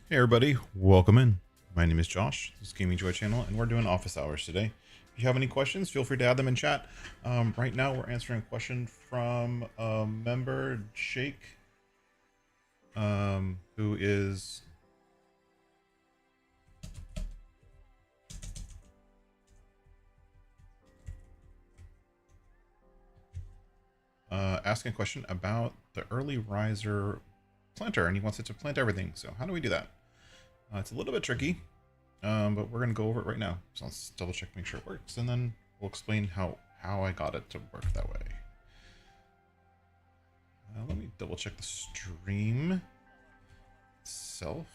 Hey everybody, welcome in. My name is Josh, this is Gaming Joy channel, and we're doing office hours today. If you have any questions, feel free to add them in chat. Right now we're answering a question from a member, Shake, who is asking a question about the early riser planter, and he wants it to plant everything. So how do we do that? It's a little bit tricky, but we're gonna go over it right now. So let's double check, make sure it works, and then we'll explain how I got it to work that way. Let me double check the stream itself.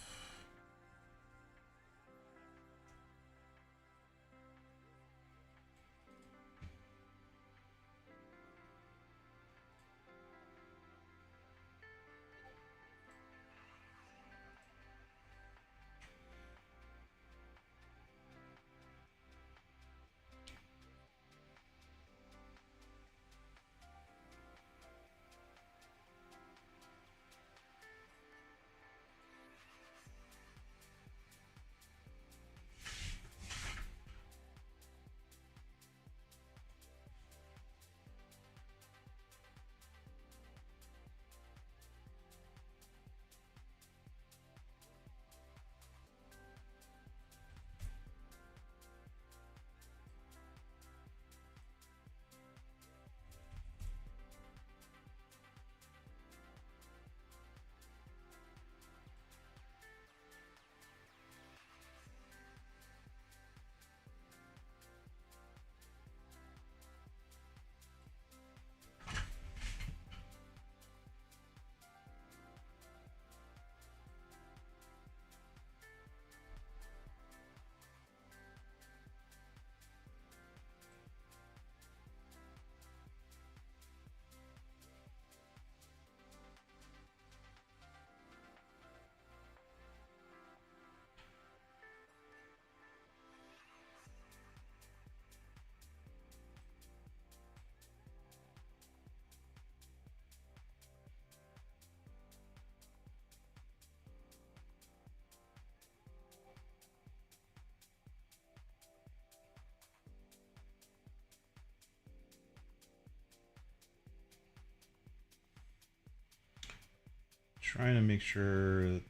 Trying to make sure,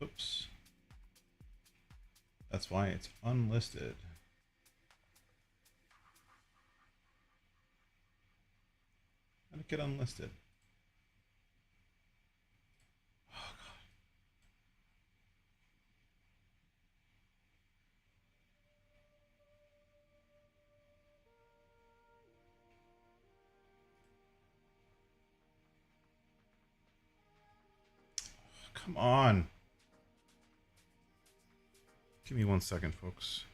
oops, that's why it's unlisted. How did it get unlisted? Oh, God. Come on. Give me 1 second, folks.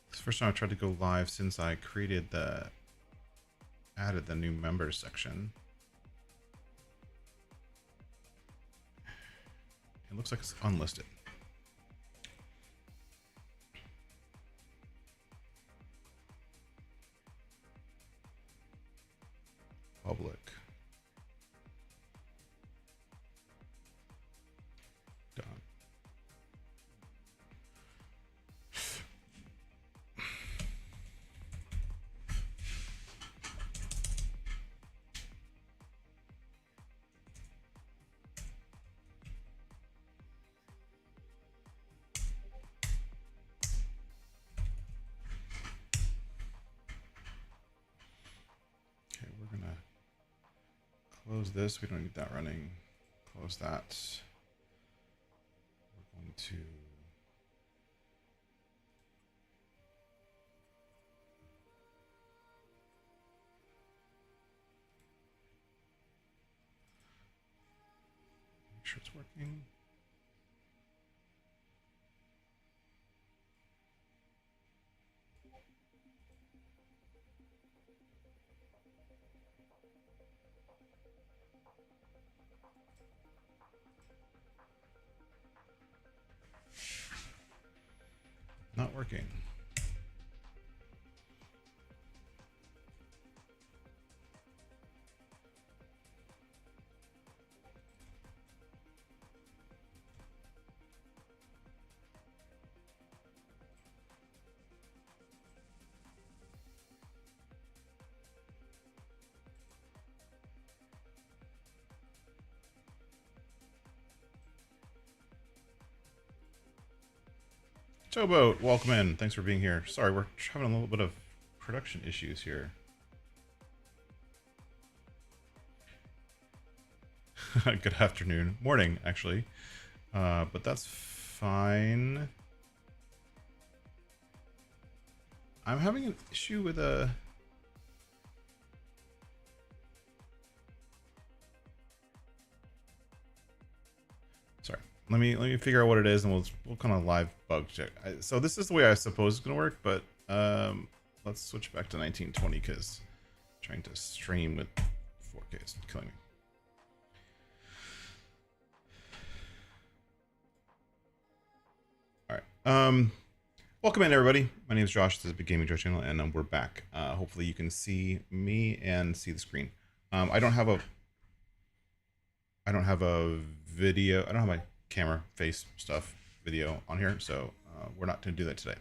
It's the first time I tried to go live since I added the new members section. It looks like it's unlisted. Public. Done. Okay, we're gonna close this. We don't need that running. Close that. We're going to make sure it's working. Not working. Towboat, welcome in. Thanks for being here. Sorry, we're having a little bit of production issues here. Good afternoon. Morning, actually. But that's fine. I'm having an issue with a... Sorry. Let me figure out what it is, and we'll kind of live bug check. So this is the way I suppose it's gonna work, but let's switch back to 1920 because trying to stream with 4K is killing me. All right. Welcome in, everybody. My name is Josh. This is the Big Gaming Joe channel, and we're back. Hopefully, you can see me and see the screen. I don't have a video. I don't have my camera face stuff video on here, so we're not going to do that today.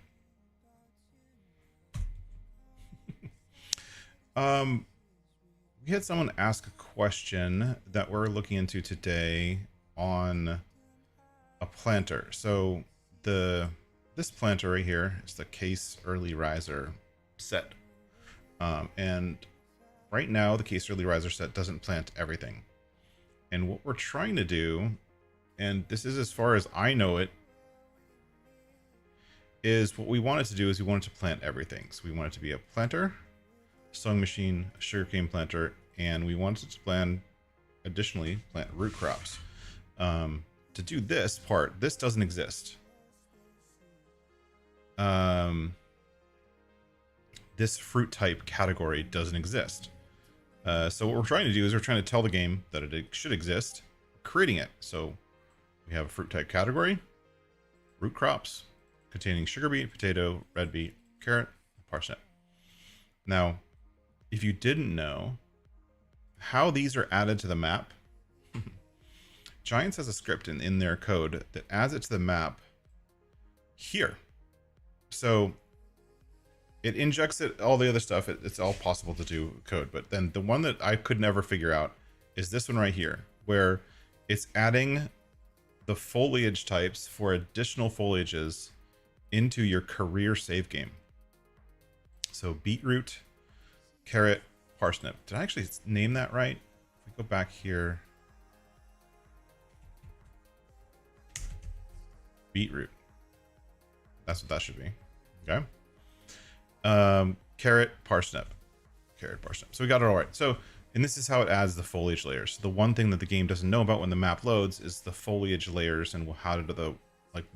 We had someone ask a question that we're looking into today on a planter. So this planter right here is the Case Early Riser set, and right now the Case Early Riser set doesn't plant everything. And what we're trying to do, and this is as far as I know it, is what we wanted to do is we wanted to plant everything. So we wanted to be a planter, sowing machine, a sugarcane planter, and we wanted to additionally plant root crops. To do this part, this doesn't exist. This fruit type category doesn't exist. So what we're trying to do is we're trying to tell the game that it should exist, creating it. So we have a fruit type category, root crops containing sugar beet, potato, red beet, carrot, parsnip. Now, if you didn't know how these are added to the map, Giants has a script in their code that adds it to the map here. So it injects it, all the other stuff. It's all possible to do code, but then the one that I could never figure out is this one right here, where it's adding the foliage types for additional foliages into your career save game. So beetroot, carrot, parsnip. Did I actually name that right? If we go back here, beetroot. That's what that should be. Okay. Carrot, parsnip. Carrot, parsnip. So we got it all right. So, and this is how it adds the foliage layers. So the one thing that the game doesn't know about when the map loads is the foliage layers and how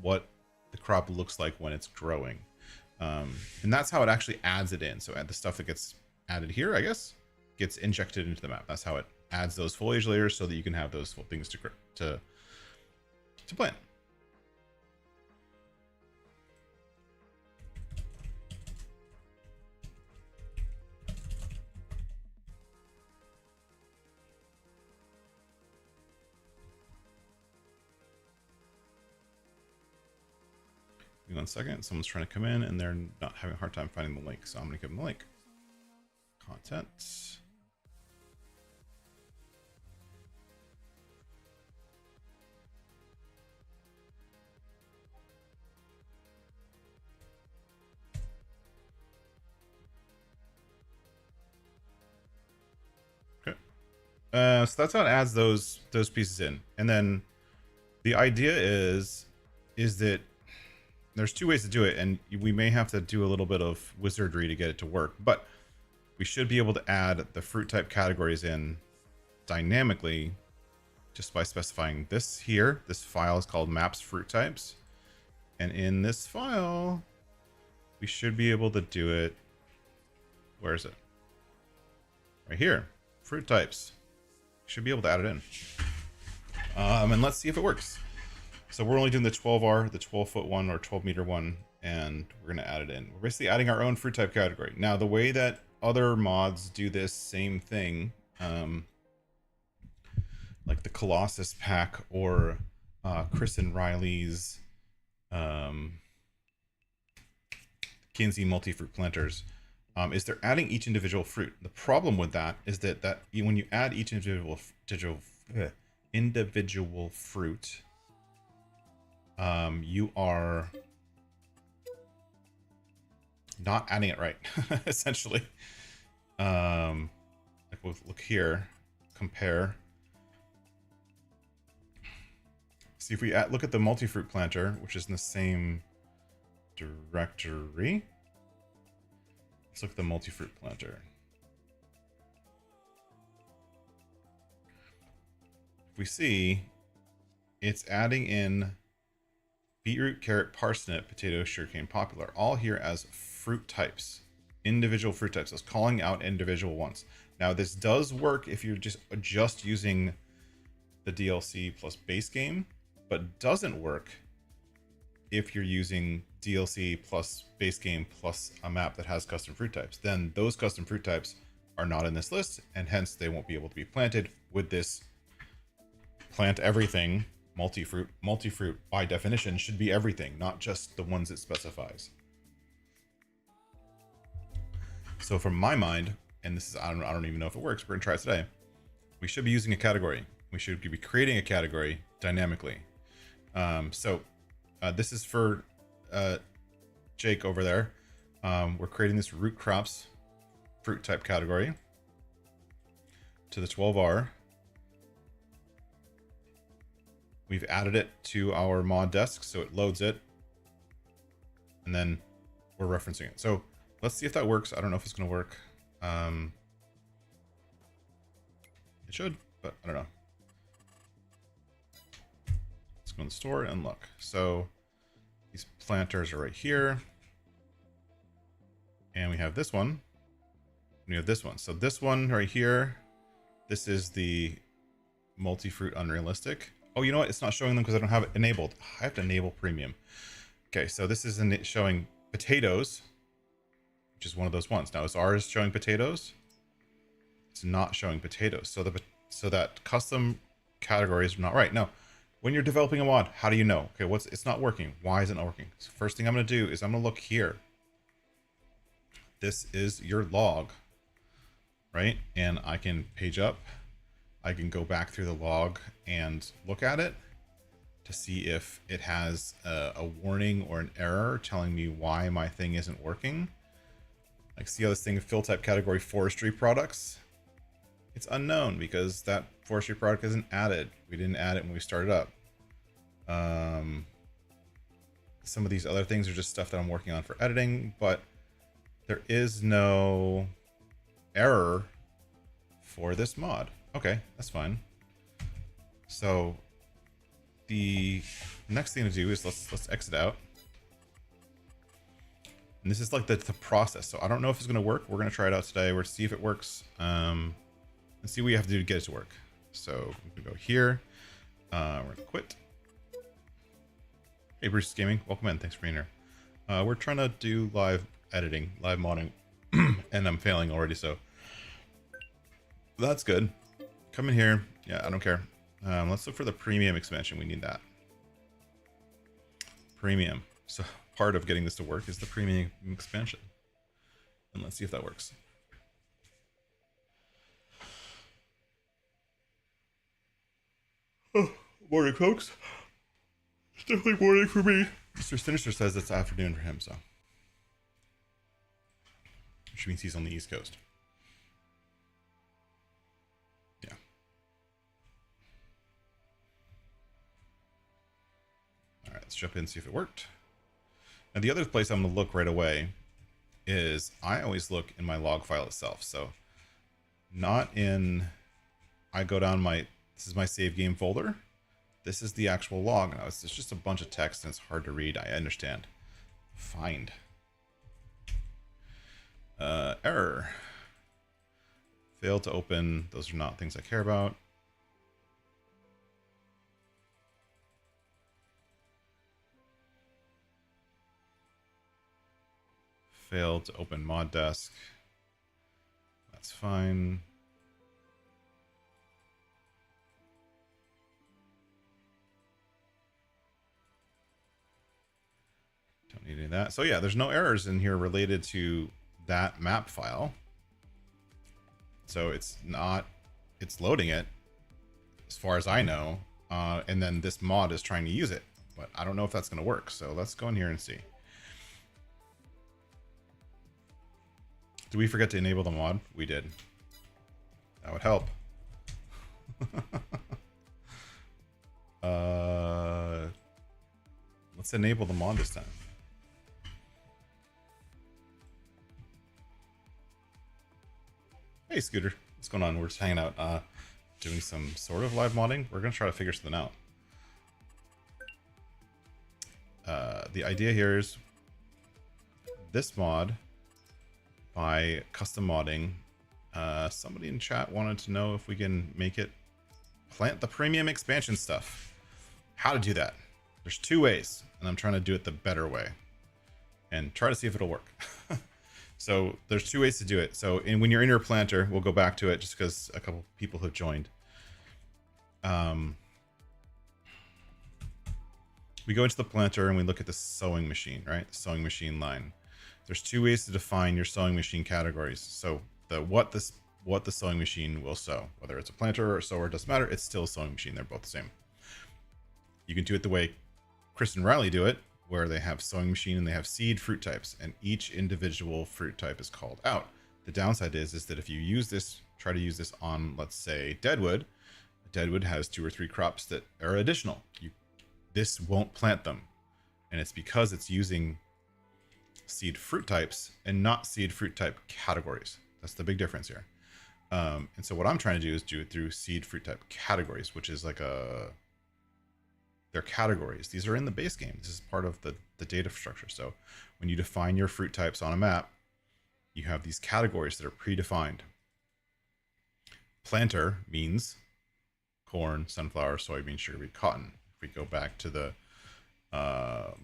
what the crop looks like when it's growing. And that's how it actually adds it in. So the stuff that gets added here, I guess, gets injected into the map. That's how it adds those foliage layers so that you can have those things to plant. Give me 1 second. Someone's trying to come in and they're not having a hard time finding the link, so I'm going to give them the link. Content. Okay. So that's how it adds those pieces in, and then the idea is that there's two ways to do it, and we may have to do a little bit of wizardry to get it to work, but we should be able to add the fruit type categories in dynamically just by specifying this here. This file is called maps fruit types, and in this file we should be able to do it. Where is it? Right here, fruit types. Should be able to add it in, and let's see if it works. So we're only doing the 12R, the 12-foot one or 12-meter one, and we're going to add it in. We're basically adding our own fruit type category. Now, the way that other mods do this same thing, like the Colossus pack or Chris and Riley's Kinsey multi-fruit planters, is they're adding each individual fruit. The problem with that is that when you add each individual fruit, you are not adding it right, essentially. Like we'll look here, compare. See if we look at the multi-fruit planter, which is in the same directory. Let's look at the multi-fruit planter. If we see, it's adding in beetroot, carrot, parsnip, potato, sugarcane, popular, all here as fruit types, individual fruit types. It's calling out individual ones. Now, this does work if you're just using the DLC plus base game, but doesn't work if you're using DLC plus base game plus a map that has custom fruit types. Then those custom fruit types are not in this list, and hence they won't be able to be planted with this plant everything. Multi-fruit by definition should be everything, not just the ones it specifies. So from my mind, and this is, I don't even know if it works, we're gonna try it today. We should be using a category. We should be creating a category dynamically. This is for Jake over there. We're creating this root crops fruit type category to the 12R. We've added it to our mod desk, so it loads it, and then we're referencing it. So let's see if that works. I don't know if it's going to work. It should, but I don't know. Let's go in the store and look. So these planters are right here, and we have this one, and we have this one. So this one right here, this is the multi-fruit unrealistic. Oh, you know what? It's not showing them because I don't have it enabled. I have to enable premium. Okay, so this is showing potatoes, which is one of those ones. Now, is ours showing potatoes? It's not showing potatoes. So that custom category is not right. Now, when you're developing a mod, how do you know? Okay, it's not working. Why is it not working? So first thing I'm going to do is I'm going to look here. This is your log, right? And I can page up. I can go back through the log and look at it to see if it has a warning or an error telling me why my thing isn't working. Like, see how this thing, fill type category forestry products? It's unknown because that forestry product isn't added. We didn't add it when we started up. Some of these other things are just stuff that I'm working on for editing, but there is no error for this mod. Okay, that's fine. So the next thing to do is let's exit out. And this is like the process. So I don't know if it's going to work. We're going to try it out today. We're going to see if it works and see what you have to do to get it to work. So we can go here. We're going to quit. Hey, Bruce Gaming. Welcome in. Thanks for being here. We're trying to do live editing, live modding, and I'm failing already. So that's good. Come in here. Yeah, I don't care. Let's look for the premium expansion. We need that. Premium. So part of getting this to work is the premium expansion. And let's see if that works. Oh, morning, folks. It's definitely morning for me. Mr. Sinister says it's afternoon for him, so. Which means he's on the East Coast. Let's jump in and see if it worked. And the other place I'm going to look right away is I always look in my log file itself. So not in, I go down this is my save game folder. This is the actual log. Now it's just a bunch of text and it's hard to read. I understand. Find. Error. Failed to open. Those are not things I care about. failed to open mod desk. That's fine. Don't need any of that. So yeah, there's no errors in here related to that map file. So it's loading it as far as I know. And then this mod is trying to use it, but I don't know if that's going to work. So let's go in here and see. Did we forget to enable the mod? We did. That would help. Let's enable the mod this time. Hey Scooter, what's going on? We're just hanging out, doing some sort of live modding. We're gonna try to figure something out. The idea here is this mod, by custom modding, somebody in chat wanted to know if we can make it plant the premium expansion stuff. How to do that? There's two ways, and I'm trying to do it the better way and try to see if it'll work. So there's two ways to do it. So when you're in your planter, we'll go back to it just because a couple people have joined. We go into the planter and we look at the sewing machine, right? The sewing machine line. There's two ways to define your sewing machine categories. So what the sewing machine will sew, whether it's a planter or a sewer, it doesn't matter. It's still a sewing machine. They're both the same. You can do it the way Chris and Riley do it, where they have sewing machine and they have seed fruit types, and each individual fruit type is called out. The downside is that if you use this, try to use this on, let's say, deadwood has 2 or 3 crops that are additional. This won't plant them, and it's because it's using seed fruit types and not seed fruit type categories. That's the big difference here. And so what I'm trying to do is do it through seed fruit type categories, which is like they're categories. These are in the base game. This is part of the data structure. So when you define your fruit types on a map, you have these categories that are predefined. Planter means corn, sunflower, soybean, sugar beet, cotton. If we go back to the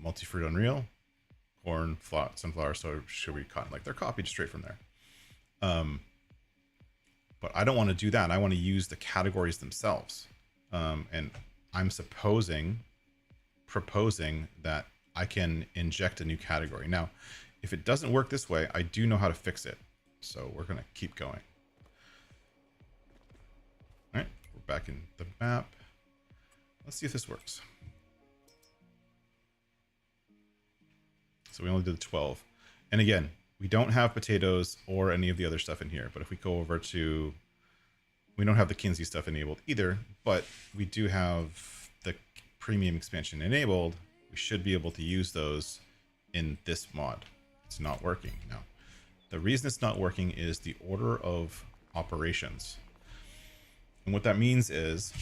multi-fruit Unreal, corn, sunflower, soy, sugar beet, cotton, like they're copied straight from there. But I don't want to do that. I want to use the categories themselves. And I'm proposing that I can inject a new category. Now, if it doesn't work this way, I do know how to fix it. So we're going to keep going. All right, we're back in the map. Let's see if this works. So we only did 12. And again, we don't have potatoes or any of the other stuff in here. But if we go over to, we don't have the Kinsey stuff enabled either, but we do have the premium expansion enabled. We should be able to use those in this mod. It's not working now. The reason it's not working is the order of operations. And what that means is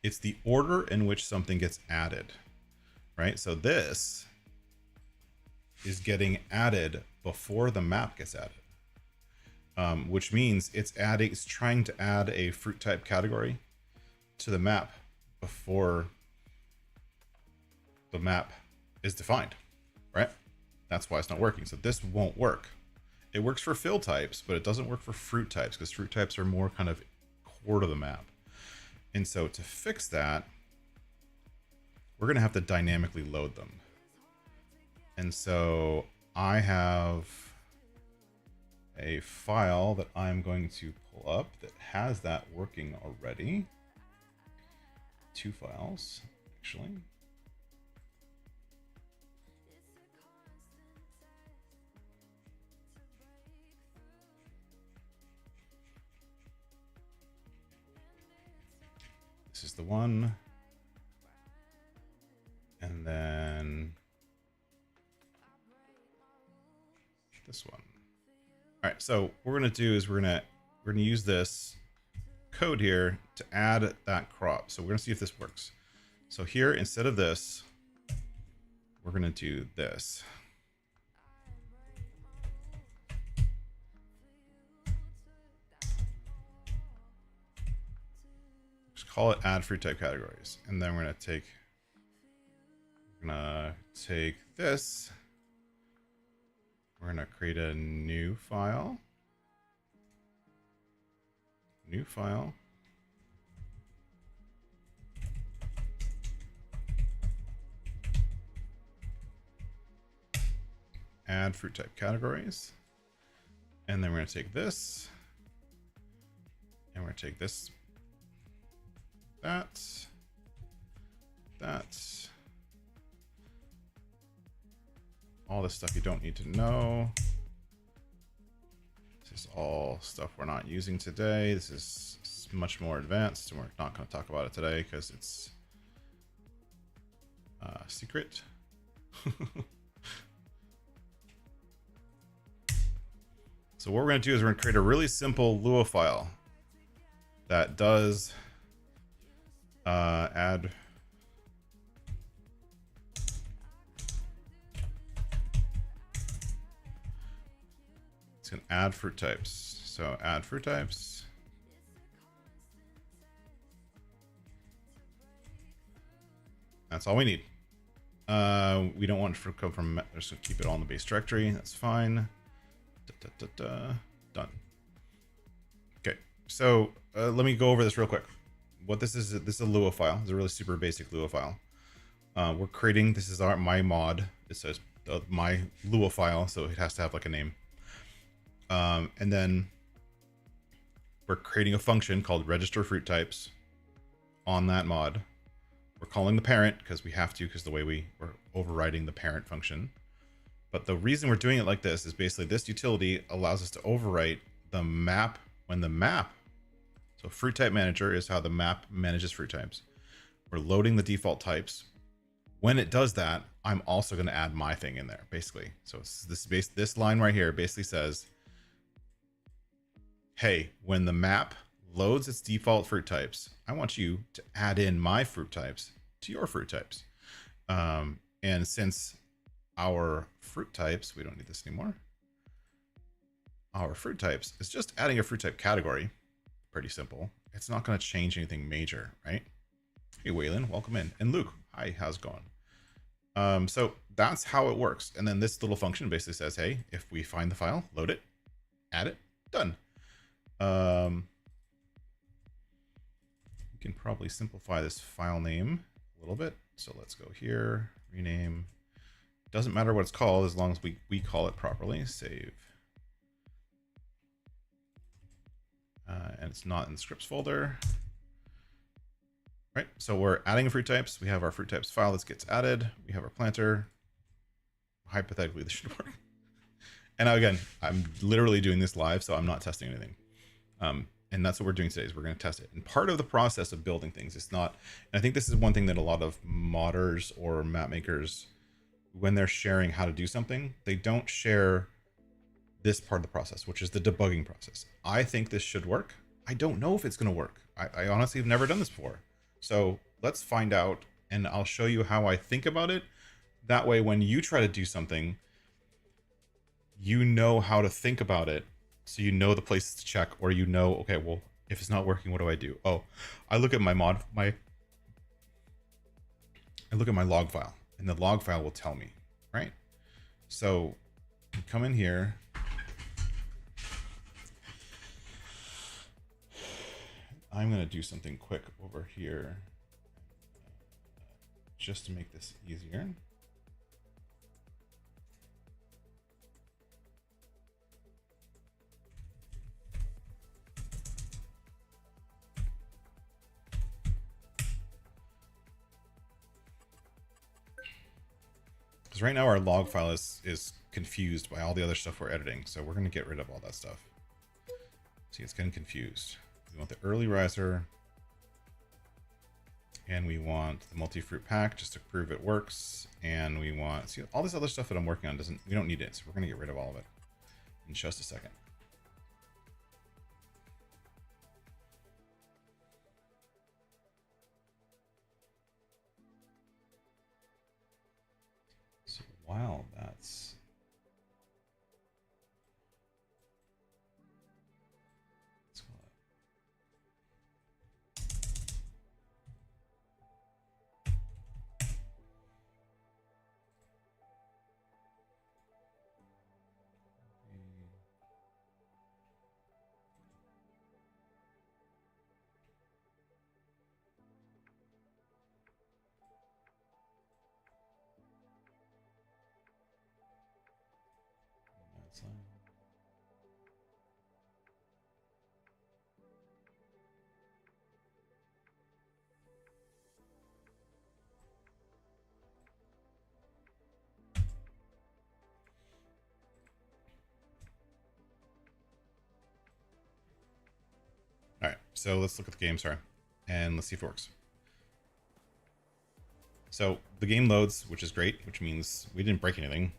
it's the order in which something gets added, right? So this is getting added before the map gets added, which means it's trying to add a fruit type category to the map before the map is defined, right? That's why it's not working. So this won't work. It works for fill types, but it doesn't work for fruit types because fruit types are more kind of core to the map. And so to fix that, we're going to have to dynamically load them. And so I have a file that I'm going to pull up that has that working already. 2 files, actually. This is the one. And then this one. All right, so what we're gonna do is we're gonna use this code here to add that crop. So we're gonna see if this works. So here, instead of this, we're gonna do this. Just call it add fruit type categories. And then we're gonna take We're gonna take this. We're gonna create a new file. New file. Add fruit type categories. And then we're gonna take this. And we're gonna take this. That. All this stuff you don't need to know. This is all stuff we're not using today. This is much more advanced, and we're not going to talk about it today because it's secret. So what we're going to do is we're going to create a really simple Lua file that does add it's going to add fruit types. So add fruit types. That's all we need. We don't want to come from, just gonna keep it all in the base directory. That's fine. Done. Okay, so let me go over this real quick. What this is a Lua file. It's a really super basic Lua file. We're creating, this is my mod. It says my Lua file, so it has to have like a name. And then we're creating a function called register fruit types on that mod. We're calling the parent because we have to, because the way we're overriding the parent function. But the reason we're doing it like this is basically this utility allows us to overwrite the map when the map. So fruit type manager is how the map manages fruit types. We're loading the default types. When it does that, I'm also going to add my thing in there, basically. So this line right here basically says, hey, when the map loads its default fruit types, I want you to add in my fruit types to your fruit types. And since our fruit types, we don't need this anymore. Our fruit types is just adding a fruit type category. Pretty simple. It's not going to change anything major, right? Hey, Waylon, welcome in. And Luke, hi, how's it going? So that's how it works. And then this little function basically says, hey, if we find the file, load it, add it, done. We can probably simplify this file name a little bit. So let's go here, rename. Doesn't matter what it's called as long as we call it properly. Save. And it's not in the scripts folder. Right, so we're adding fruit types. We have our fruit types file that gets added. We have our planter. Hypothetically, this should work. And now again, I'm literally doing this live, so I'm not testing anything. And that's what we're doing today is we're going to test it. And part of the process of building things is not, and I think this is one thing that a lot of modders or map makers, when they're sharing how to do something, they don't share this part of the process, which is the debugging process. I think this should work. I don't know if it's going to work. I honestly have never done this before. So let's find out, and I'll show you how I think about it. That way, when you try to do something, you know how to think about it. So you know the places to check, or you know, okay, well, if it's not working, what do I do? Oh, I look at my log file, and the log file will tell me, right? So come in here. I'm going to do something quick over here just to make this easier. Because right now our log file is confused by all the other stuff we're editing. So we're going to get rid of all that stuff. See, it's getting confused. We want the early riser. And we want the multi-fruit pack just to prove it works. And we want, see, all this other stuff that I'm working on we don't need it. So we're going to get rid of all of it in just a second. So wow, that's All right, so let's look at the game, sorry, and let's see if it works. So the game loads, which is great, which means we didn't break anything.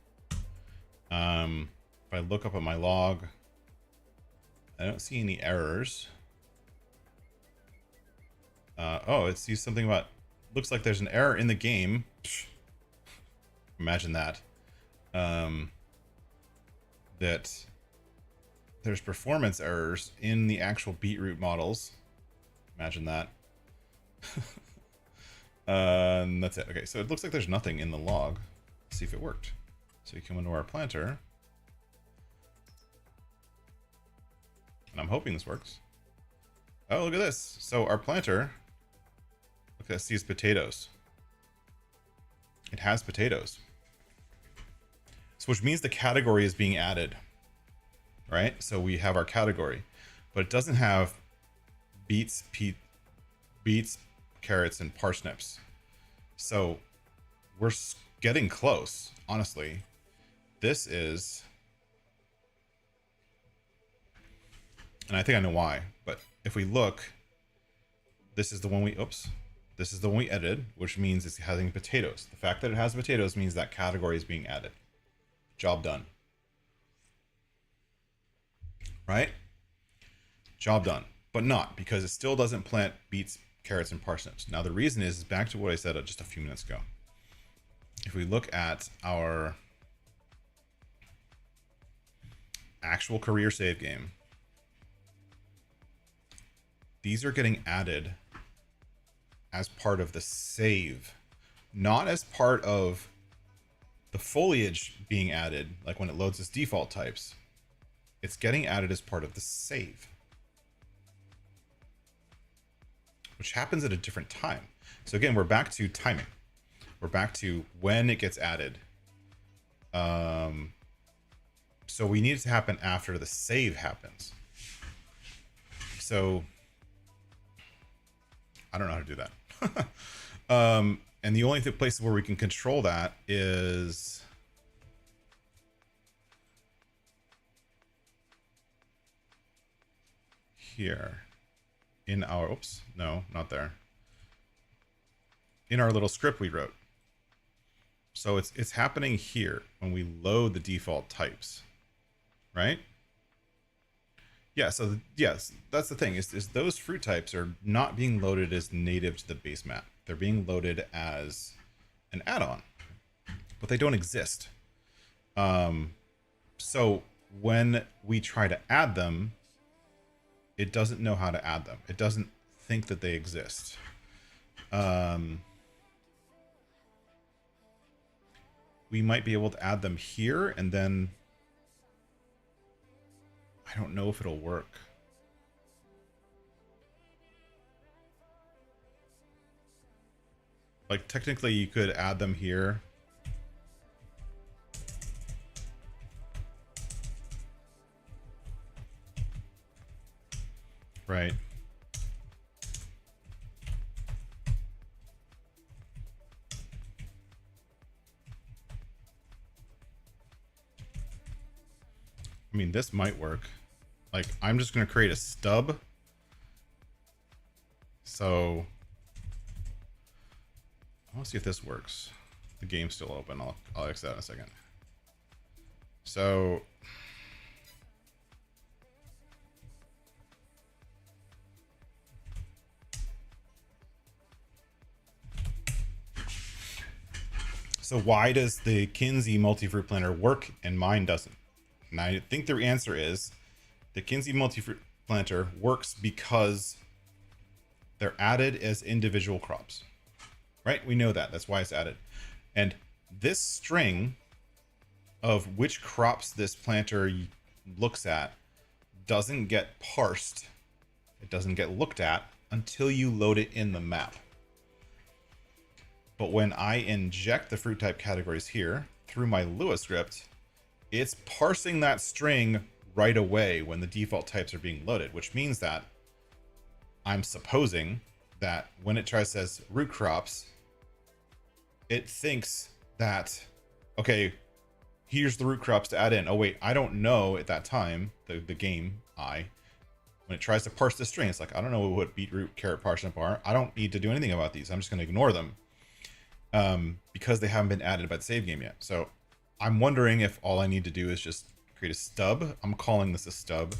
If I look up at my log, I don't see any errors. Oh, it sees something about, looks like there's an error in the game. Imagine that. That there's performance errors in the actual beetroot models. Imagine that. That's it. Okay, so it looks like there's nothing in the log. Let's see if it worked. So we come into our planter. And I'm hoping this works. Oh, look at this. So our planter, look, that sees potatoes. It has potatoes. So which means the category is being added, right? So we have our category, but it doesn't have beets, carrots, and parsnips. So we're getting close, honestly. This is, and I think I know why, but if we look, this is the one this is the one we edited, which means it's having potatoes. The fact that it has potatoes means that category is being added. Job done. Right? Job done. But not, because it still doesn't plant beets, carrots, and parsnips. Now the reason is back to what I said just a few minutes ago. If we look at our actual career save game, these are getting added as part of the save, not as part of the foliage being added, like when it loads as default types. It's getting added as part of the save, which happens at a different time. So again, we're back to timing. We're back to when it gets added. So we need it to happen after the save happens. So I don't know how to do that. And the only places where we can control that is here in our, oops, no, not there. In our little script we wrote. So it's happening here when we load the default types, right? Yeah, so yes, that's the thing, is those fruit types are not being loaded as native to the base map. They're being loaded as an add-on, but they don't exist. So when we try to add them, it doesn't know how to add them. It doesn't think that they exist. We might be able to add them here, and then I don't know if it'll work. Like, technically you could add them here. Right. I mean, this might work. Like, I'm just going to create a stub. So I want to see if this works. The game's still open. I'll exit that in a second. So why does the Kinsey multi-fruit planter work and mine doesn't? And I think the answer is the Kinsey multi-fruit planter works because they're added as individual crops, right? We know that. That's why it's added. And this string of which crops this planter looks at doesn't get parsed. It doesn't get looked at until you load it in the map. But when I inject the fruit type categories here through my Lua script, it's parsing that string right away when the default types are being loaded, which means that I'm supposing that when it tries to says root crops, it thinks that, okay, here's the root crops to add in. Oh wait, I don't know at that time, the game, when it tries to parse the string, it's like, I don't know what beetroot, carrot, parsnip are. I don't need to do anything about these. I'm just going to ignore them because they haven't been added by the save game yet. So I'm wondering if all I need to do is just create a stub. I'm calling this a stub.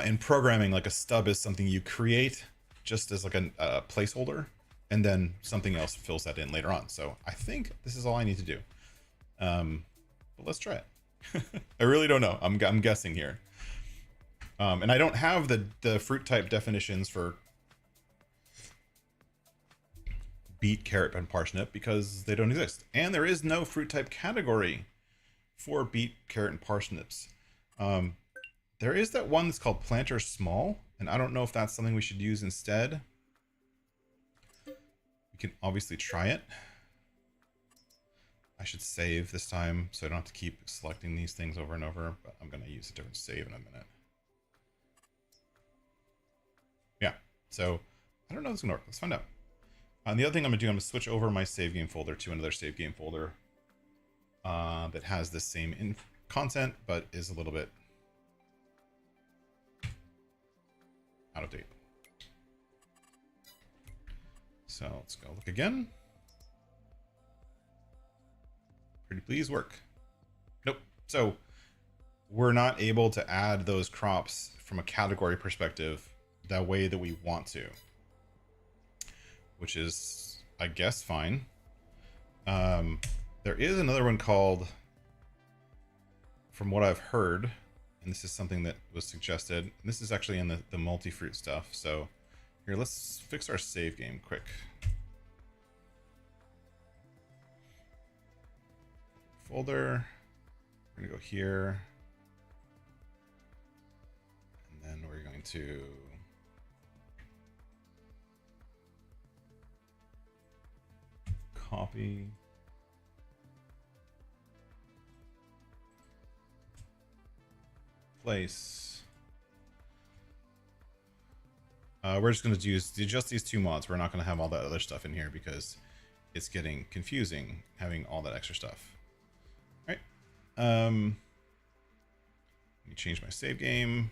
In programming, like a stub is something you create just as like a placeholder, and then something else fills that in later on. So I think this is all I need to do. But let's try it. I really don't know. I'm guessing here. And I don't have the fruit type definitions for beet, carrot, and parsnip because they don't exist. And there is no fruit type category for beet, carrot, and parsnips. There is that one that's called planter small, and I don't know if that's something we should use instead. We can obviously try it. I should save this time so I don't have to keep selecting these things over and over, but I'm going to use a different save in a minute. Yeah, so I don't know if it's going to work. Let's find out. And the other thing I'm going to do, I'm going to switch over my save game folder to another save game folder that has the same content, but is a little bit out of date. So let's go look again. Pretty please work. Nope. So we're not able to add those crops from a category perspective that way that we want to, which is, I guess, fine. There is another one called, from what I've heard, and this is something that was suggested, and this is actually in the multi-fruit stuff. So here, let's fix our save game quick. Folder, we're gonna go here, and then we're going to copy, place. We're just going to use just these two mods. We're not going to have all that other stuff in here because it's getting confusing having all that extra stuff. All right. Let me change my save game.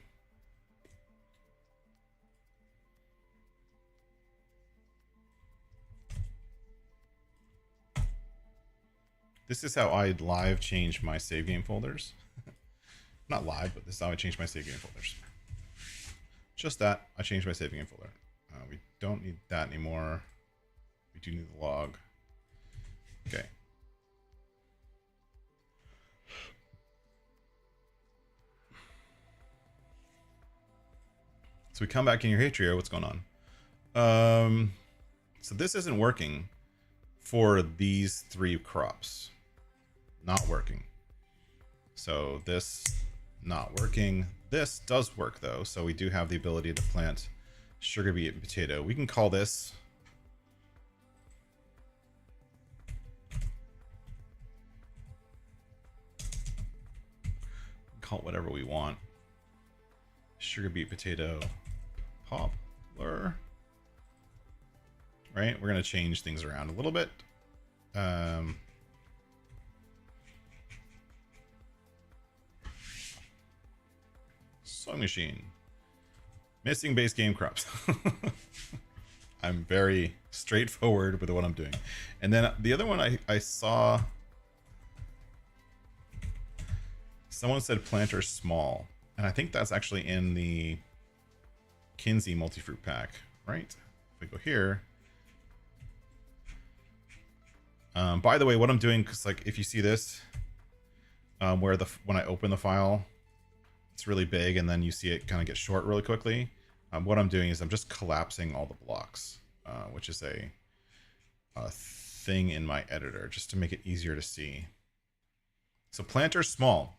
This is how I live change my save game folders. Not live, but this is how I change my save game folders. Just that, I changed my save game folder. We don't need that anymore. We do need the log. Okay. So we come back in your Hatrio, what's going on? So this isn't working for these three crops. Not working. So this not working. This does work though, so we do have the ability to plant sugar beet and potato. We can call this call it whatever we want. Sugar beet, potato, poplar. Right? We're gonna change things around a little bit. Sewing machine. Missing base game crops. I'm very straightforward with what I'm doing. And then the other one I saw, someone said planter small, and I think that's actually in the Kinsey multi-fruit pack, right? If we go here. By the way, what I'm doing, because like if you see this, where when I open the file, it's really big, and then you see it kind of get short really quickly. What I'm doing is I'm just collapsing all the blocks, which is a thing in my editor, just to make it easier to see. So planter small.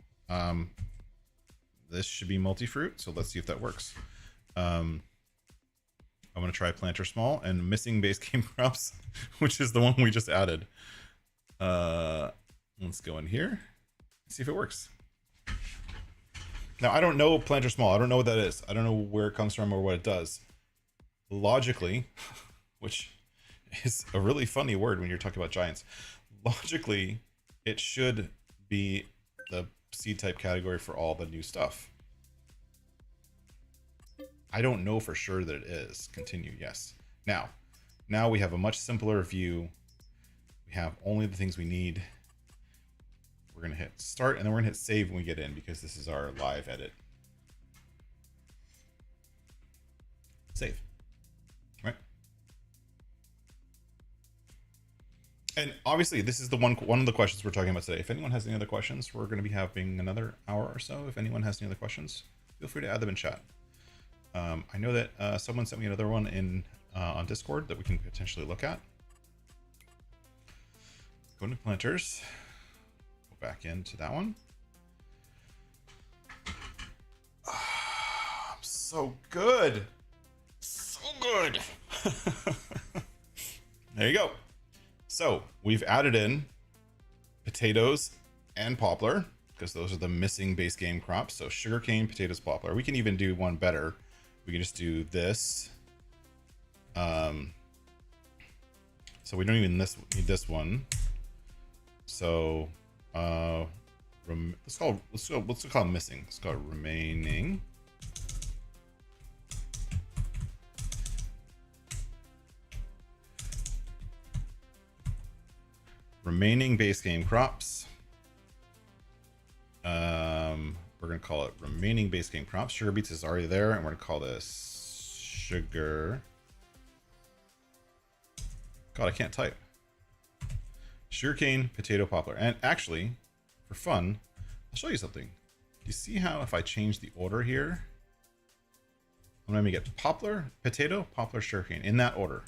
This should be multi-fruit, so let's see if that works. I'm going to try planter small and missing base game crops, which is the one we just added. Let's go in here. See if it works. Now, I don't know planter small. I don't know what that is. I don't know where it comes from or what it does. Logically, which is a really funny word when you're talking about giants. Logically, it should be the seed type category for all the new stuff. I don't know for sure that it is. Continue, yes. Now we have a much simpler view. We have only the things we need. We're gonna hit start and then we're gonna hit save when we get in because this is our live edit. Save, right? And obviously this is the one of the questions we're talking about today. If anyone has any other questions, we're gonna be having another hour or so. If anyone has any other questions, feel free to add them in chat. I know that someone sent me another one in on Discord that we can potentially look at. Go into planters. Back into that one. I'm so good. So good. There you go. So we've added in potatoes and poplar because those are the missing base game crops. So sugarcane, potatoes, poplar. We can even do one better. We can just do this. So we don't even need this one. So let's call it missing. Let's call it remaining. Remaining base game crops. We're gonna call it remaining base game crops. Sugar beets is already there, and we're gonna call this sugar. God, I can't type. Sugarcane, potato, poplar. And actually, for fun, I'll show you something. Do you see how if I change the order here, I'm gonna get poplar, potato, poplar, sugarcane in that order.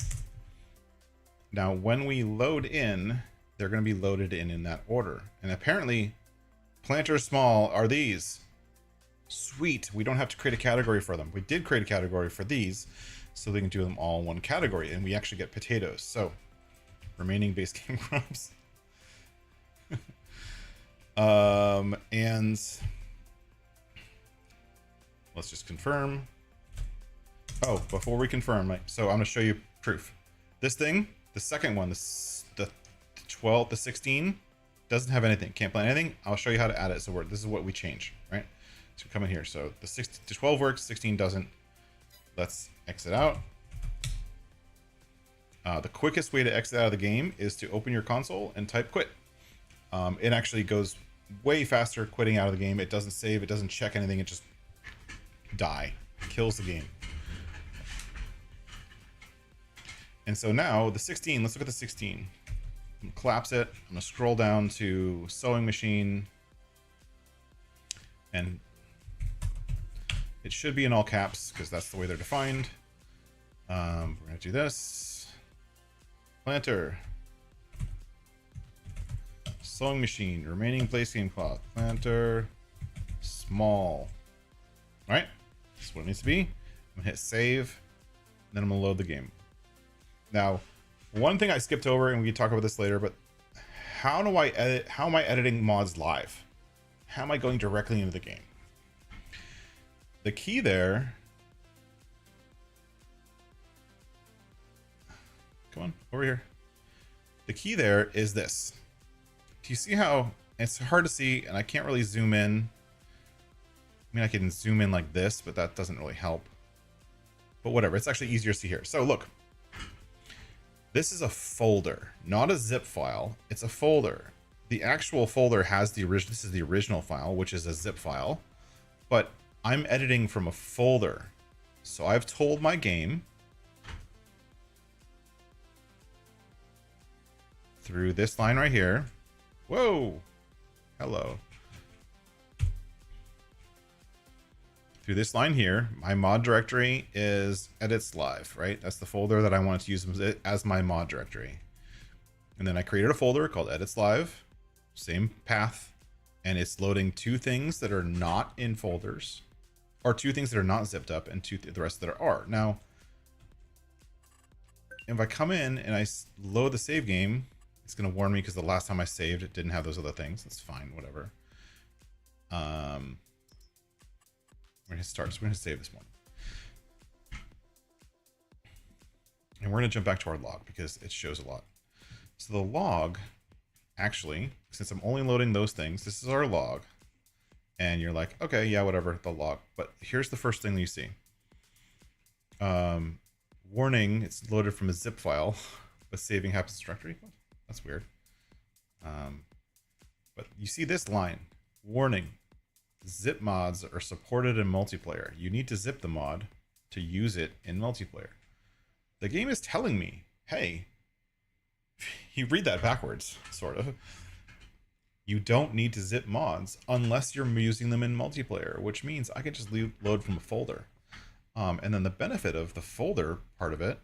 Now, when we load in, they're gonna be loaded in that order. And apparently, planter small are these. Sweet, we don't have to create a category for them. We did create a category for these, so we can do them all in one category, and we actually get potatoes. So, remaining base game crops. And let's just confirm. Oh, before we confirm, so I'm gonna show you proof. This thing, the second one, the 12, the 16, doesn't have anything, can't plant anything. I'll show you how to add it. So this is what we change, right? So come in here. So the 12 works, 16 doesn't. Let's exit out. The quickest way to exit out of the game is to open your console and type quit. It actually goes way faster quitting out of the game. It doesn't save, it doesn't check anything, it just kills the game. And so now the 16, let's look at the 16. I'm gonna collapse it. I'm gonna scroll down to sewing machine, and it should be in all caps because that's the way they're defined. We're gonna do this. Planter. Sewing machine. Remaining base game cloth. Planter. Small. All right. That's what it needs to be. I'm gonna hit save. Then I'm gonna load the game. Now, one thing I skipped over, and we can talk about this later, but how do I edit? How am I editing mods live? How am I going directly into the game? The key there. Come on, over here. The key there is this. Do you see how it's hard to see, and I can't really zoom in? I mean, I can zoom in like this, but that doesn't really help. But whatever, it's actually easier to see here. So look, this is a folder, not a zip file. It's a folder. The actual folder has the original. This is the original file, which is a zip file, but I'm editing from a folder. So I've told my game through this line right here. Whoa, hello. Through this line here, my mod directory is edits live, right? That's the folder that I wanted to use as my mod directory. And then I created a folder called edits live, same path, and it's loading two things that are not in folders, or two things that are not zipped up, and the rest that are. Now, if I come in and I load the save game, it's going to warn me because the last time I saved it didn't have those other things. That's fine, whatever. We're going to start. So we're going to save this one. And we're going to jump back to our log because it shows a lot. So the log, actually, since I'm only loading those things, this is our log. And you're like, okay, yeah, whatever, the log. But here's the first thing that you see. Warning, it's loaded from a zip file, but saving happens directory. That's weird. But you see this line, warning, zip mods are supported in multiplayer. You need to zip the mod to use it in multiplayer. The game is telling me, hey, you read that backwards, sort of. You don't need to zip mods unless you're using them in multiplayer, which means I can just load from a folder. And then the benefit of the folder part of it,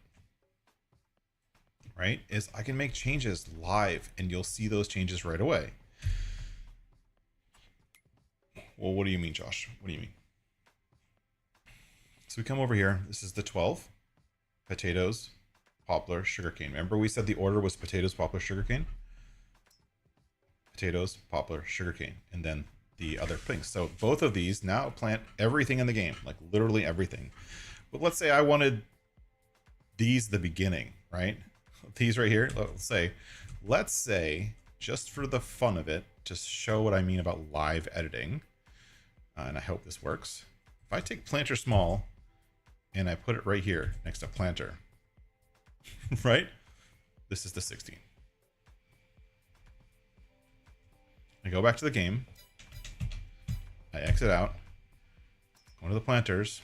right, is I can make changes live and you'll see those changes right away. Well, what do you mean, Josh? What do you mean? So we come over here. This is the 12. Potatoes, poplar, sugarcane. Remember we said the order was potatoes, poplar, sugarcane? Potatoes, poplar, sugarcane, and then the other things. So both of these now plant everything in the game, like literally everything. But let's say I wanted these the beginning, right? These right here, let's say, just for the fun of it, to show what I mean about live editing, and I hope this works. If I take planter small and I put it right here next to planter, right? This is the 16. I go back to the game. I exit out. One of the planters.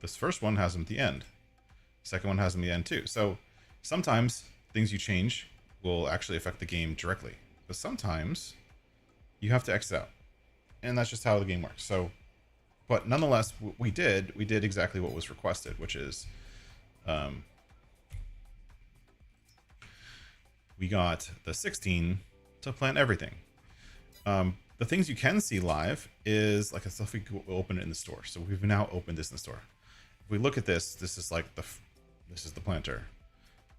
This first one has them at the end. Second one has them at the end too. So sometimes things you change will actually affect the game directly. But sometimes you have to exit out. And that's just how the game works. So, but nonetheless, we did exactly what was requested, which is we got the 16 to plant everything. The things you can see live is like stuff we open it in the store. So we've now opened this in the store. If we look at this, this is like this is the planter.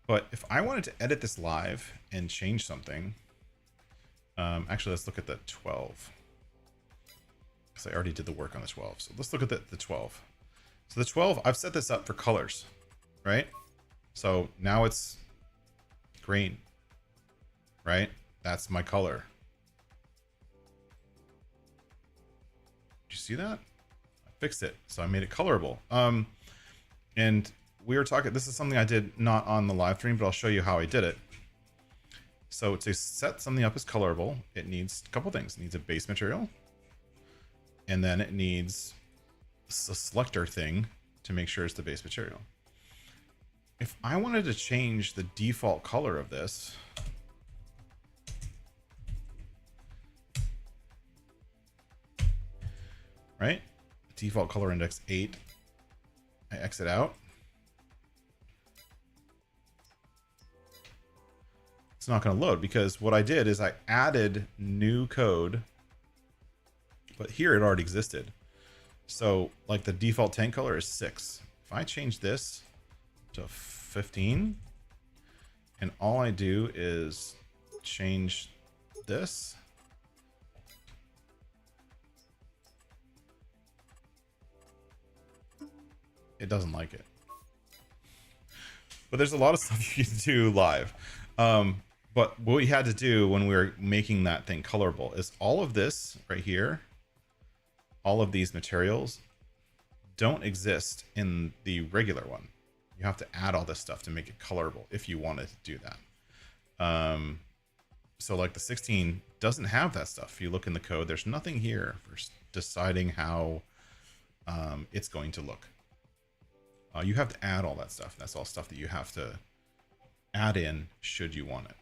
But if I wanted to edit this live and change something, actually let's look at the 12. Because I already did the work on the 12. So let's look at the 12. So the 12, I've set this up for colors, right? So now it's green, right? That's my color. Did you see that? I fixed it. So I made it colorable. And we were talking, this is something I did not on the live stream, but I'll show you how I did it. So to set something up as colorable, it needs a couple things. It needs a base material. And then it needs a selector thing to make sure it's the base material. If I wanted to change the default color of this, right? Default color index 8. I exit out. It's not going to load because what I did is I added new code, but here it already existed. So like the default tank color is 6. If I change this to 15 and all I do is change this, it doesn't like it. But there's a lot of stuff you can do live. But what we had to do when we were making that thing colorable is all of this right here, all of these materials don't exist in the regular one. You have to add all this stuff to make it colorable if you wanted to do that. So like the 16 doesn't have that stuff. If you look in the code, there's nothing here for deciding how it's going to look. You have to add all that stuff. That's all stuff that you have to add in should you want it.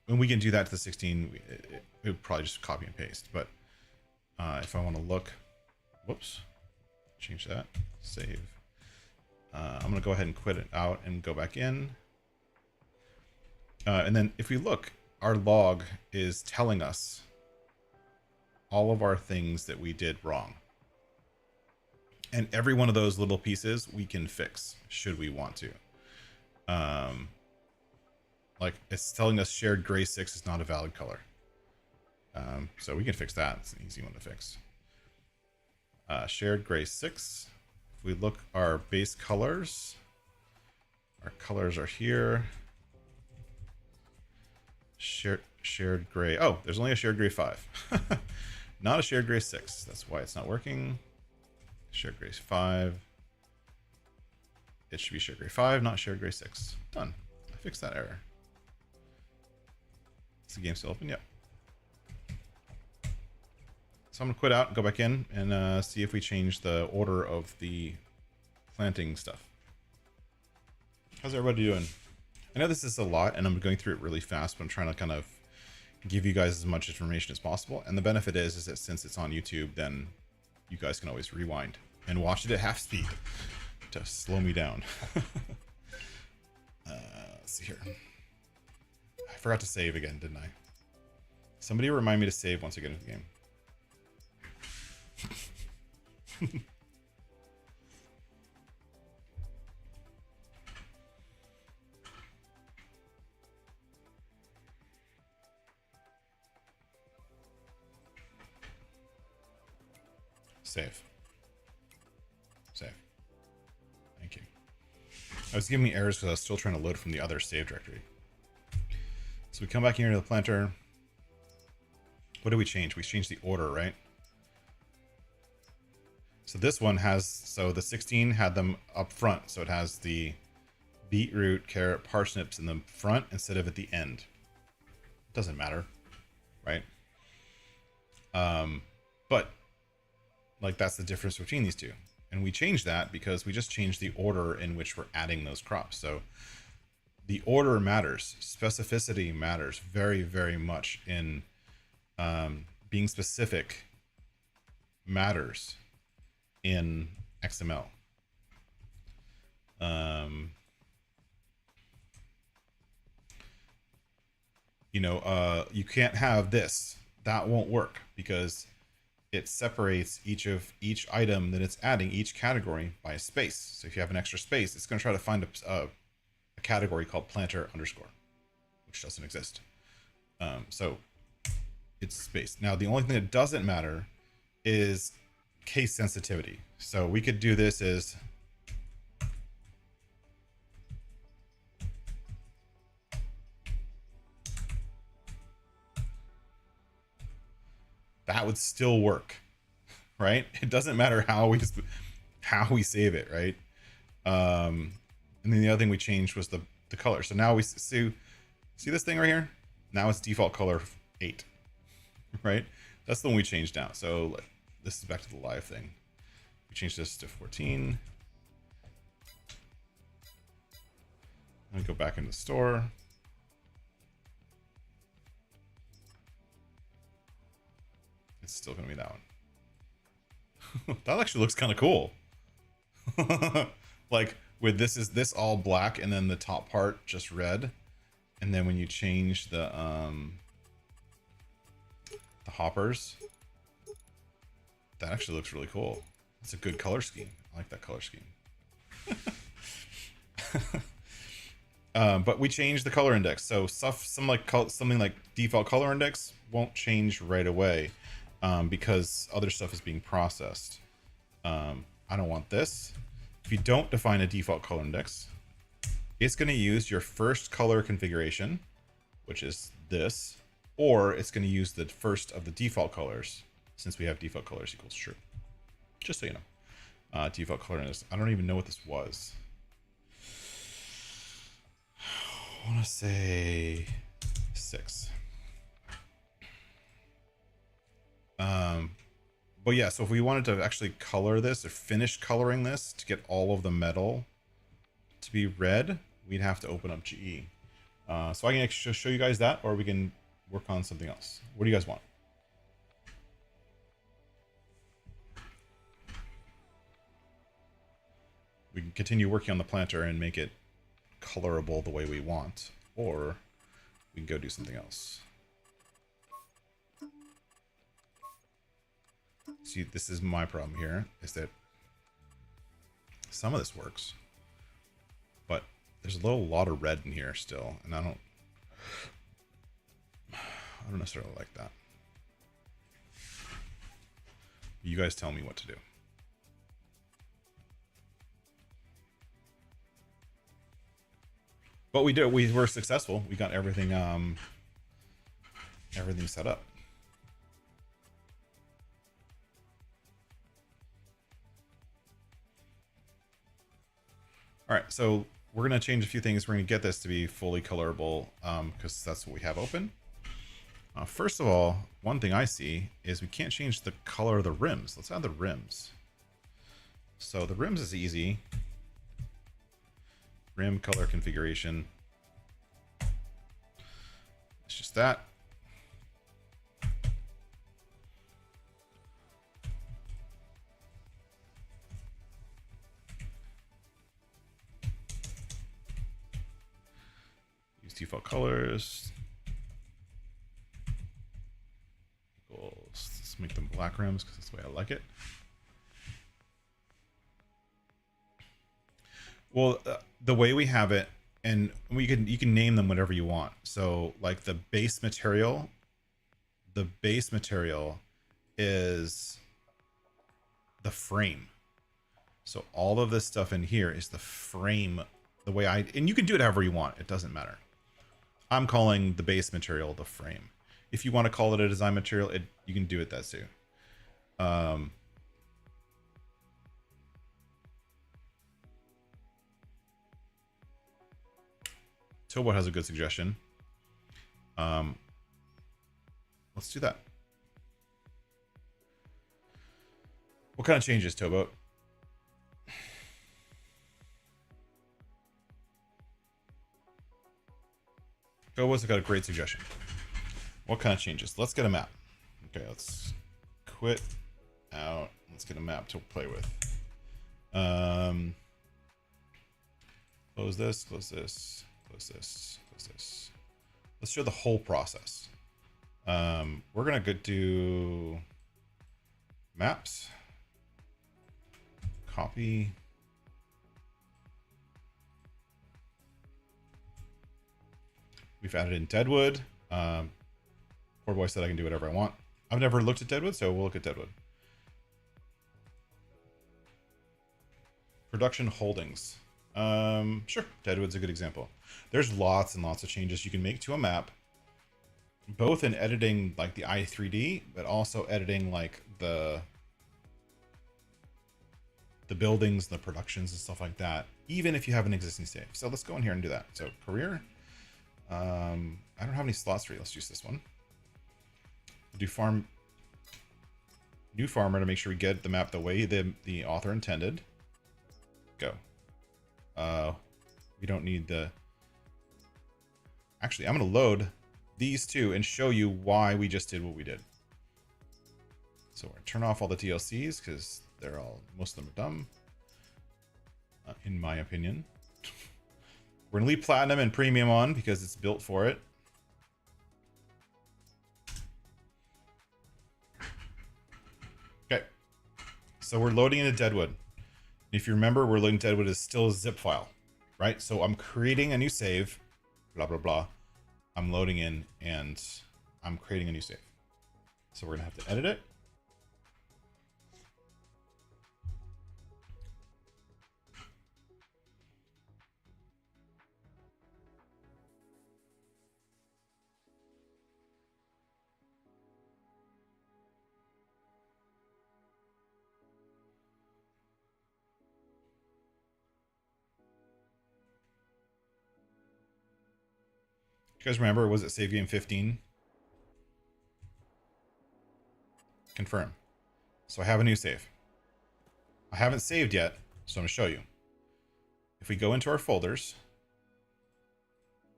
And we can do that to the 16. It would probably just copy and paste. But if I want to look, whoops, change that, save. I'm going to go ahead and quit it out and go back in. And then if we look, our log is telling us all of our things that we did wrong. And every one of those little pieces we can fix should we want to. Like it's telling us shared gray 6 is not a valid color. So we can fix that. It's an easy one to fix. Shared gray 6. If we look our base colors, our colors are here. Shared gray. Oh, there's only a shared gray 5. Not a shared gray 6. That's why it's not working. Shared gray 5. It should be shared gray 5, not shared gray 6. Done. I fixed that error. Is the game still open? Yep. So I'm going to quit out and go back in and see if we change the order of the planting stuff. How's everybody doing? I know this is a lot and I'm going through it really fast, but I'm trying to kind of give you guys as much information as possible. And the benefit is that since it's on YouTube, then you guys can always rewind and watch it at half speed to slow me down. Let's see here. I forgot to save again, didn't I? Somebody remind me to save once I get into the game. Save. Save. Thank you. I was giving me errors because I was still trying to load from the other save directory. So we come back here to the planter. What did we change? We changed the order, right? So this one has, so the 16 had them up front. So it has the beetroot, carrot, parsnips in the front instead of at the end. Doesn't matter, right? But like that's the difference between these two. And we changed that because we just changed the order in which we're adding those crops. So the order matters. Specificity matters very, very much in being specific matters in XML. You can't have this. That won't work because it separates each item that it's adding, each category, by a space. So if you have an extra space, it's going to try to find a category called planter underscore, which doesn't exist. So it's space. Now, the only thing that doesn't matter is case sensitivity. So we could do this as that would still work, right? It doesn't matter how we save it, right? And then the other thing we changed was the color. So now we see this thing right here. Now it's default color 8, right? That's the one we changed now. So this is back to the live thing. We changed this to 14. Let me go back into the store. It's still gonna be that one. That actually looks kind of cool. Like with this all black and then the top part just red, and then when you change the hoppers, that actually looks really cool. It's a good color scheme. I like that color scheme. But we changed the color index, so something like default color index won't change right away. Because other stuff is being processed. I don't want this. If you don't define a default color index, it's going to use your first color configuration, which is this, or it's going to use the first of the default colors, since we have default colors equals true. Just so you know. Default color index. I don't even know what this was. I want to say 6. But yeah, so if we wanted to actually color this or finish coloring this to get all of the metal to be red, we'd have to open up GE. So I can actually show you guys that, or we can work on something else. What do you guys want? We can continue working on the planter and make it colorable the way we want, or we can go do something else. See, this is my problem here, is that some of this works, but there's a lot of red in here still, and I don't necessarily like that. You guys tell me what to do. But we did. We were successful. We got everything everything set up. All right, so we're gonna change a few things. We're gonna get this to be fully colorable because that's what we have open. First of all, one thing I see is we can't change the color of the rims. Let's add the rims. So the rims is easy. Rim color configuration. It's just that. Use default colors. Let's make them black rims because that's the way I like it. Well, the way we have it, and you can name them whatever you want. So like the base material is the frame. So all of this stuff in here is the frame. The way and you can do it however you want. It doesn't matter. I'm calling the base material the frame. If you want to call it a design material, you can do it that too. Towboat has a good suggestion. Let's do that. What kind of changes, Towboat? Towboat's got a great suggestion. What kind of changes? Let's get a map. Okay, let's quit out. Let's get a map to play with. Close this, close this, close this, close this. Let's show the whole process. We're gonna go do maps, copy. We've added in Deadwood. Poor boy said I can do whatever I want. I've never looked at Deadwood, so we'll look at Deadwood. Production holdings. Sure, Deadwood's a good example. There's lots and lots of changes you can make to a map, both in editing like the i3D, but also editing like the buildings, the productions and stuff like that, even if you have an existing save. So let's go in here and do that. So career. I don't have any slots for you. Let's use this one. We'll do farm, new farmer to make sure we get the map the way the author intended. Go. We don't need the. Actually, I'm going to load these two and show you why we just did what we did. So we're going to turn off all the DLCs because most of them are dumb, in my opinion. We're going to leave Platinum and Premium on because it's built for it. Okay. So we're loading into Deadwood. If you remember, we're loading Deadwood as still a zip file, right? So I'm creating a new save, blah, blah, blah. I'm loading in and I'm creating a new save. So we're going to have to edit it. You guys remember, was it save game 15? Confirm. So I have a new save. I haven't saved yet, so I'm going to show you. If we go into our folders,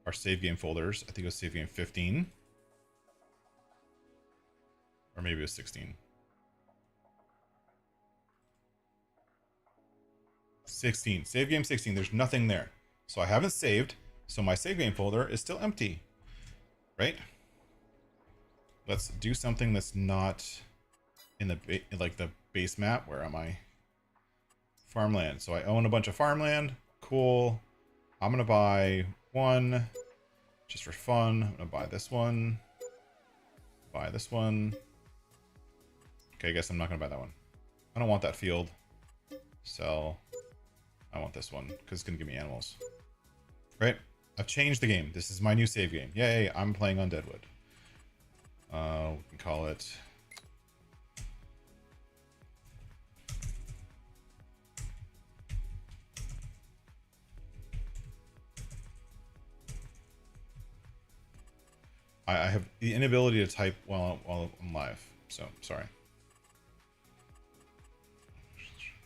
our save game folders, I think it was save game 15. Or maybe it was 16. 16. Save game 16. There's nothing there. So I haven't saved. So my save game folder is still empty, right? Let's do something that's not in the like the base map. Where am I? Farmland. So I own a bunch of farmland. Cool. I'm gonna buy one just for fun. I'm gonna buy this one. Buy this one. Okay, I guess I'm not gonna buy that one. I don't want that field. Sell. I want this one because it's gonna give me animals. Right? I've changed the game. This is my new save game. Yay, I'm playing on Deadwood. We can call it... I have the inability to type while I'm live, so sorry.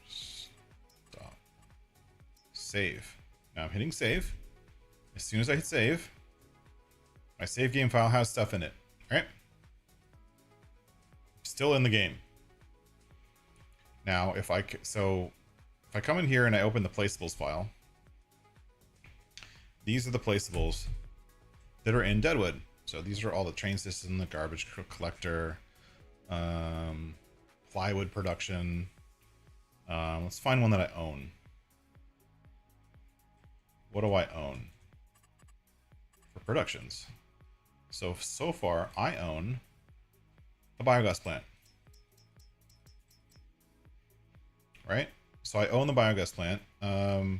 Stop. Save. Now I'm hitting save. As soon as I hit save, my save game file has stuff in it. All right. Still in the game. Now, if I come in here and I open the placeables file, these are the placeables that are in Deadwood. So these are all the train system, the garbage collector, plywood production. Let's find one that I own. What do I own for productions? So far, I own a biogas plant. Right? So I own the biogas plant. And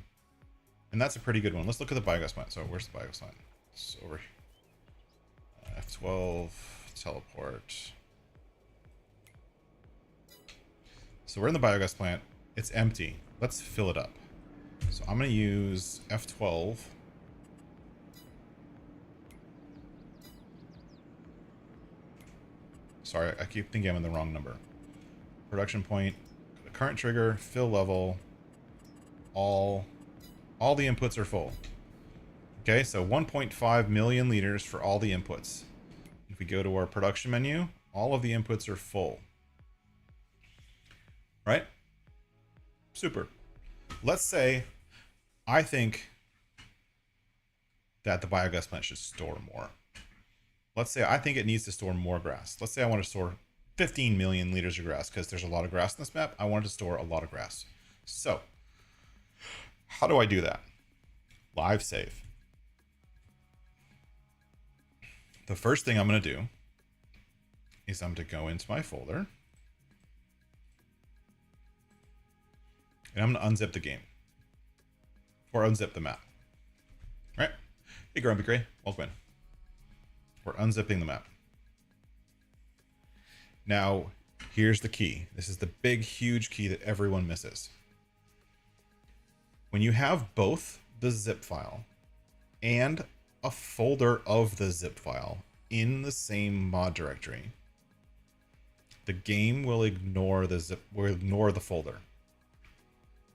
that's a pretty good one. Let's look at the biogas plant. So where's the biogas plant? It's over here. F12, teleport. So we're in the biogas plant. It's empty. Let's fill it up. So I'm going to use F12. Sorry, I keep thinking I'm in the wrong number. Production point, current trigger, fill level, all the inputs are full. Okay, so 1.5 million liters for all the inputs. If we go to our production menu, all of the inputs are full. Right? Super. Let's say I think that the biogas plant should store more. Let's say I think it needs to store more grass. Let's say I want to store 15 million liters of grass because there's a lot of grass in this map. I want to store a lot of grass. So, how do I do that? Live save. The first thing I'm going to do is I'm going to go into my folder. And I'm going to unzip the game. Or unzip the map. All right? Hey, Grumpy Gray. Welcome in. We're unzipping the map. Now, here's the key. This is the big, huge key that everyone misses. When you have both the zip file and a folder of the zip file in the same mod directory, the game will ignore the folder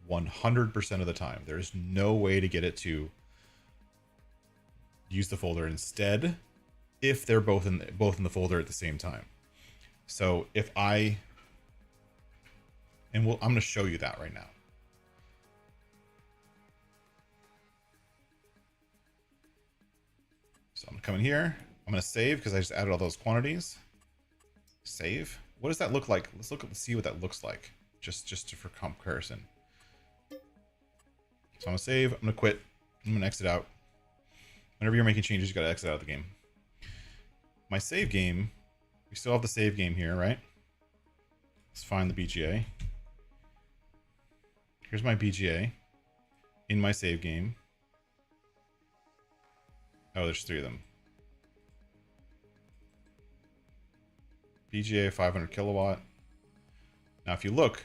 100% of the time. There's no way to get it to use the folder instead if they're both in the folder at the same time. So if I'm going to show you that right now. So I'm coming here. I'm going to save because I just added all those quantities. Save. What does that look like? Let's see what that looks like, just for comparison. So I'm going to save. I'm going to quit. I'm going to exit out. Whenever you're making changes, you got to exit out of the game. My save game, we still have the save game here, right? Let's find the BGA. Here's my BGA in my save game. Oh, there's 3 of them. BGA 500 kilowatt. Now, if you look,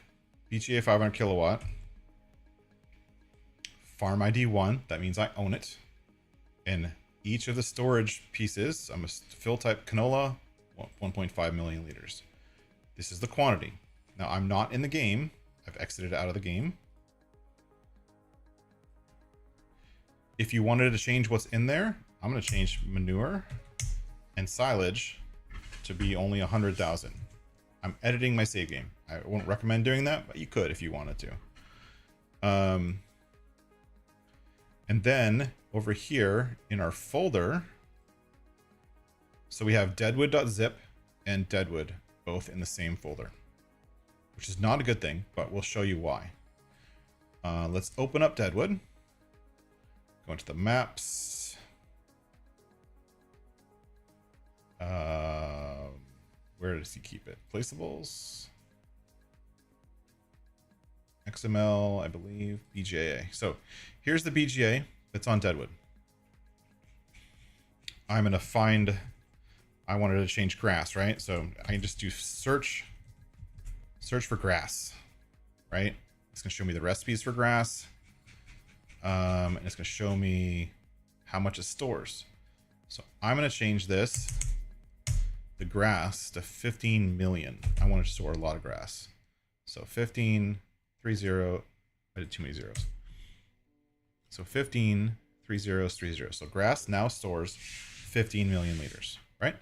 BGA 500 kilowatt, farm ID 1, that means I own it. And each of the storage pieces, I'm a fill type canola, 1.5 million liters. This is the quantity. Now, I'm not in the game. I've exited out of the game. If you wanted to change what's in there, I'm going to change manure and silage to be only 100,000. I'm editing my save game. I won't recommend doing that, but you could if you wanted to. And then over here in our folder, so we have deadwood.zip and deadwood both in the same folder, which is not a good thing, but we'll show you why. Let's open up Deadwood. Go into the maps. Where does he keep it? Placeables. XML, I believe, BGA. So here's the BGA that's on Deadwood. I'm going to find, I wanted to change grass, right? So I can just do search for grass, right? It's going to show me the recipes for grass. And it's going to show me how much it stores. So I'm going to change this, the grass, to 15 million. I want to store a lot of grass. So 15, 30, I did too many zeros. So 15, 3 zeros, 3 zeros. So grass now stores 15 million liters, right?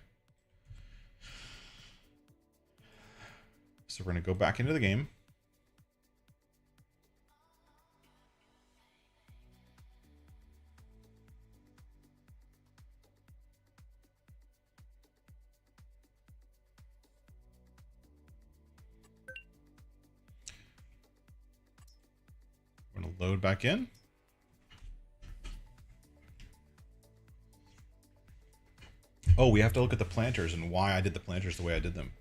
So we're going to go back into the game. We're going to load back in. Oh, we have to look at the planters and why I did the planters the way I did them.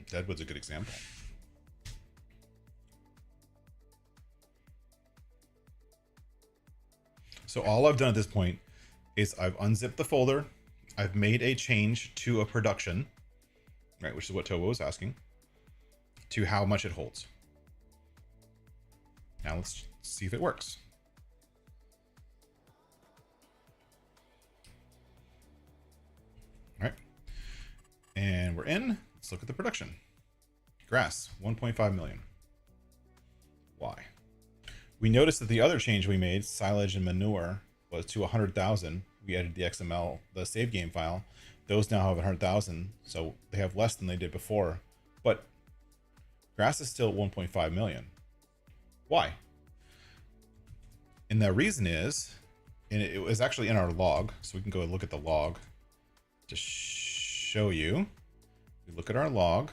Deadwood's a good example. So all I've done at this point is I've unzipped the folder. I've made a change to a production, right, which is what Toba was asking, to how much it holds. Now let's see if it works. All right. And we're in. Let's look at the production. Grass, 1.5 million. Why? We noticed that the other change we made, silage and manure, was to 100,000. We added the XML, the save game file. Those now have 100,000, so they have less than they did before. But grass is still 1.5 million. Why? And the reason is, and it was actually in our log, so we can go and look at the log to show you. We look at our log.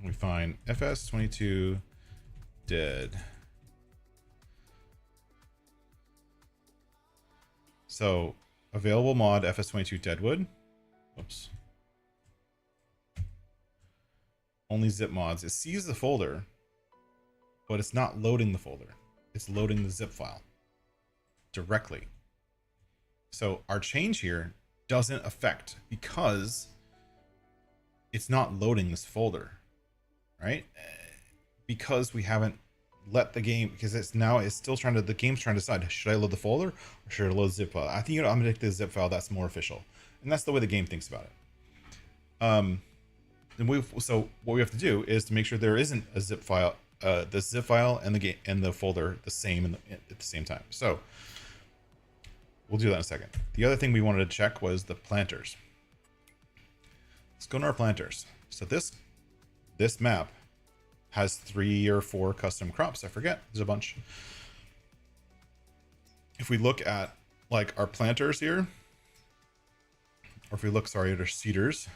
We find FS22 dead. So available mod FS22 Deadwood. Oops. Only zip mods. It sees the folder, but it's not loading the folder. It's loading the zip file directly. So our change here doesn't affect because it's not loading this folder, right? Because we haven't let the game, because it's still trying to, the game's trying to decide, should I load the folder or should I load the zip file? I think, I'm gonna take the zip file. That's more official. And that's the way the game thinks about it. So what we have to do is to make sure there isn't a zip file, the zip file and the game and the folder the same at the same time. So we'll do that in a second. The other thing we wanted to check was the planters. Let's go to our planters. So this map has 3 or 4 custom crops. I forget. There's a bunch. If we look at like our planters here, or if we look, sorry, at our seeders.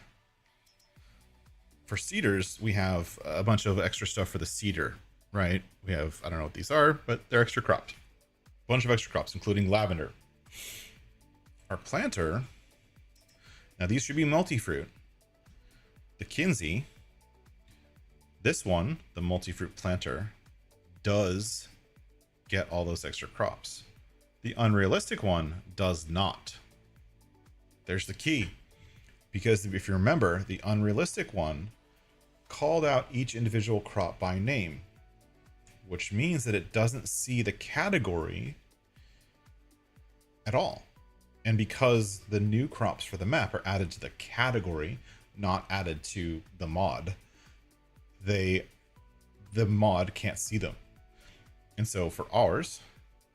For seeders, we have a bunch of extra stuff for the seeder, right? We have, I don't know what these are, but they're extra crops. A bunch of extra crops, including lavender. Our planter, now these should be multi-fruit. The Kinsey, this one, the multi-fruit planter, does get all those extra crops. The unrealistic one does not. There's the key. Because if you remember, the unrealistic one called out each individual crop by name, which means that it doesn't see the category at all. And because the new crops for the map are added to the category, not added to the mod, the mod can't see them. And so for ours,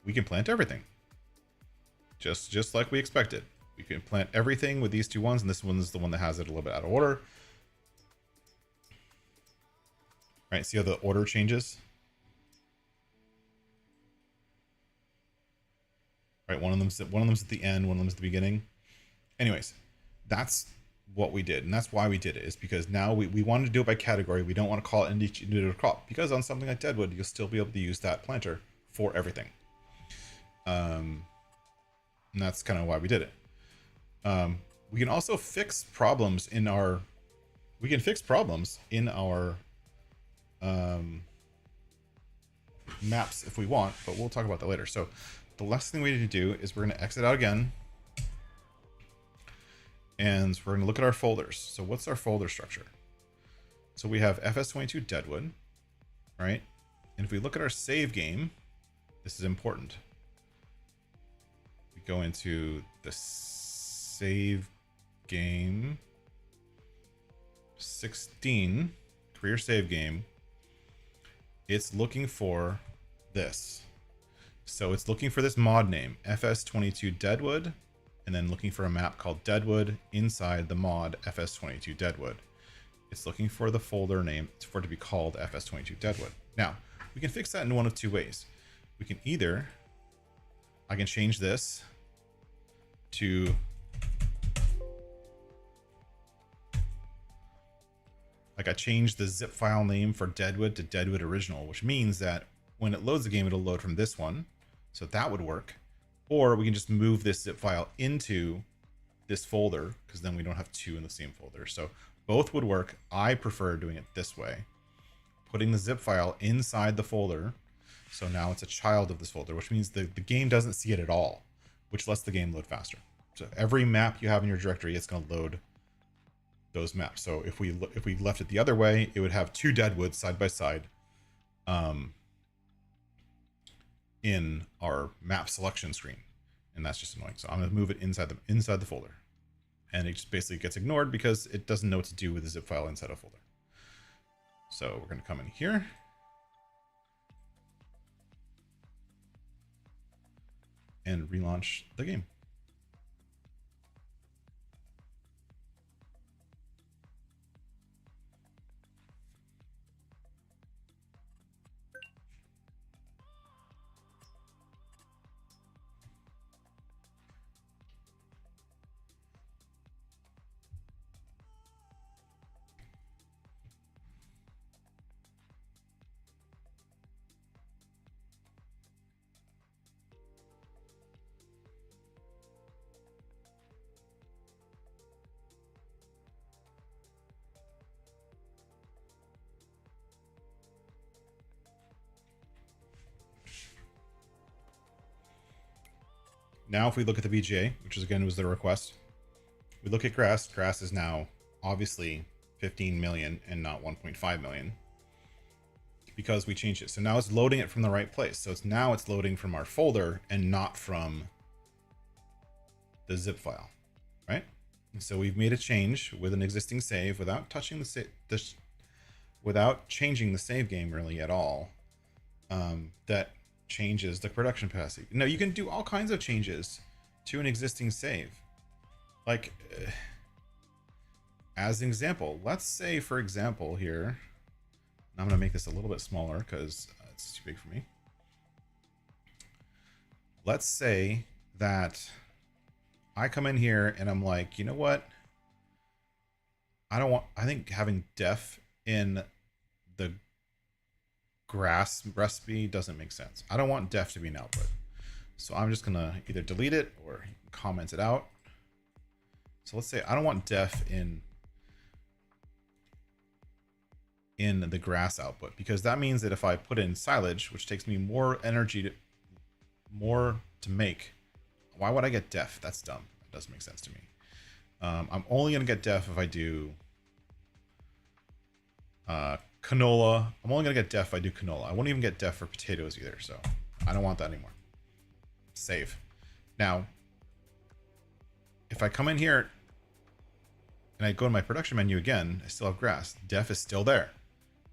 we can plant everything. Just like we expected. We can plant everything with these 2 ones, and this one's the one that has it a little bit out of order. Right, see how the order changes? Right, one of them's at the end, one of them's at the beginning. Anyways, that's what we did, and that's why we did it, is because now we wanted to do it by category. We don't want to call it each individual crop, because on something like Deadwood, you'll still be able to use that planter for everything. And that's kind of why we did it. We can also fix problems in our maps if we want, but we'll talk about that later. So the last thing we need to do is we're going to exit out again, and we're going to look at our folders. So what's our folder structure? So we have FS22 Deadwood, right? And if we look at our save game, this is important. We go into the save game 16, career save game. It's looking for this. So it's looking for this mod name, FS22 Deadwood, and then looking for a map called Deadwood inside the mod FS22 Deadwood. It's looking for the folder name for it to be called FS22 Deadwood. Now, we can fix that in one of two ways. We can either, I can change this to like I changed the zip file name for Deadwood to Deadwood Original, which means that when it loads the game, it'll load from this one. So that would work. Or we can just move this zip file into this folder, because then we don't have two in the same folder. So both would work. I prefer doing it this way, putting the zip file inside the folder. So now it's a child of this folder, which means the game doesn't see it at all, which lets the game load faster. So every map you have in your directory, it's going to load those maps. So if we left it the other way, it would have two Deadwoods side by side in our map selection screen, and that's just annoying. So I'm going to move it inside the folder, and it just basically gets ignored because it doesn't know what to do with the zip file inside a folder. So we're going to come in here and relaunch the game. Now, if we look at the VGA, which is again was the request, we look at grass. Grass is now obviously 15 million and not 1.5 million because we changed it. So now it's loading it from the right place. So it's loading from our folder and not from the zip file, right? And so we've made a change with an existing save without touching without changing the save game really at all. That changes the production capacity. Now you can do all kinds of changes to an existing save. Like, as an example, let's say, for example, here, I'm going to make this a little bit smaller because it's too big for me. Let's say that I come in here and I'm like, you know what? I think having def in the grass recipe doesn't make sense. I don't want def to be an output. So I'm just going to either delete it or comment it out. So let's say I don't want def in the grass output, because that means that if I put in silage, which takes me more energy to make, why would I get def? That's dumb. That doesn't make sense to me. I'm only going to get def if I do canola. I'm only going to get def if I do canola. I won't even get def for potatoes either, so I don't want that anymore. Save. Now, if I come in here and I go to my production menu again, I still have grass. Def is still there,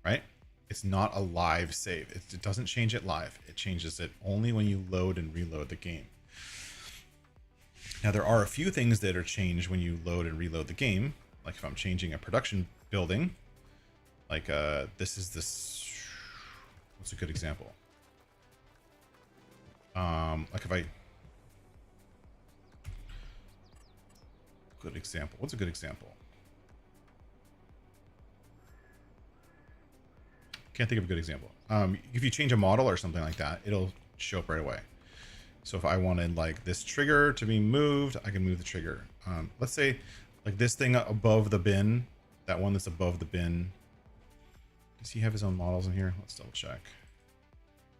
right? It's not a live save. It doesn't change it live. It changes it only when you load and reload the game. Now, there are a few things that are changed when you load and reload the game. Like if I'm changing a production building, like this, what's a good example? Like if I, good example. What's a good example? Can't think of a good example. If you change a model or something like that, it'll show up right away. So if I wanted like this trigger to be moved, I can move the trigger. Let's say like this thing above the bin, that one that's above the bin, Does he have his own models in here? Let's double check.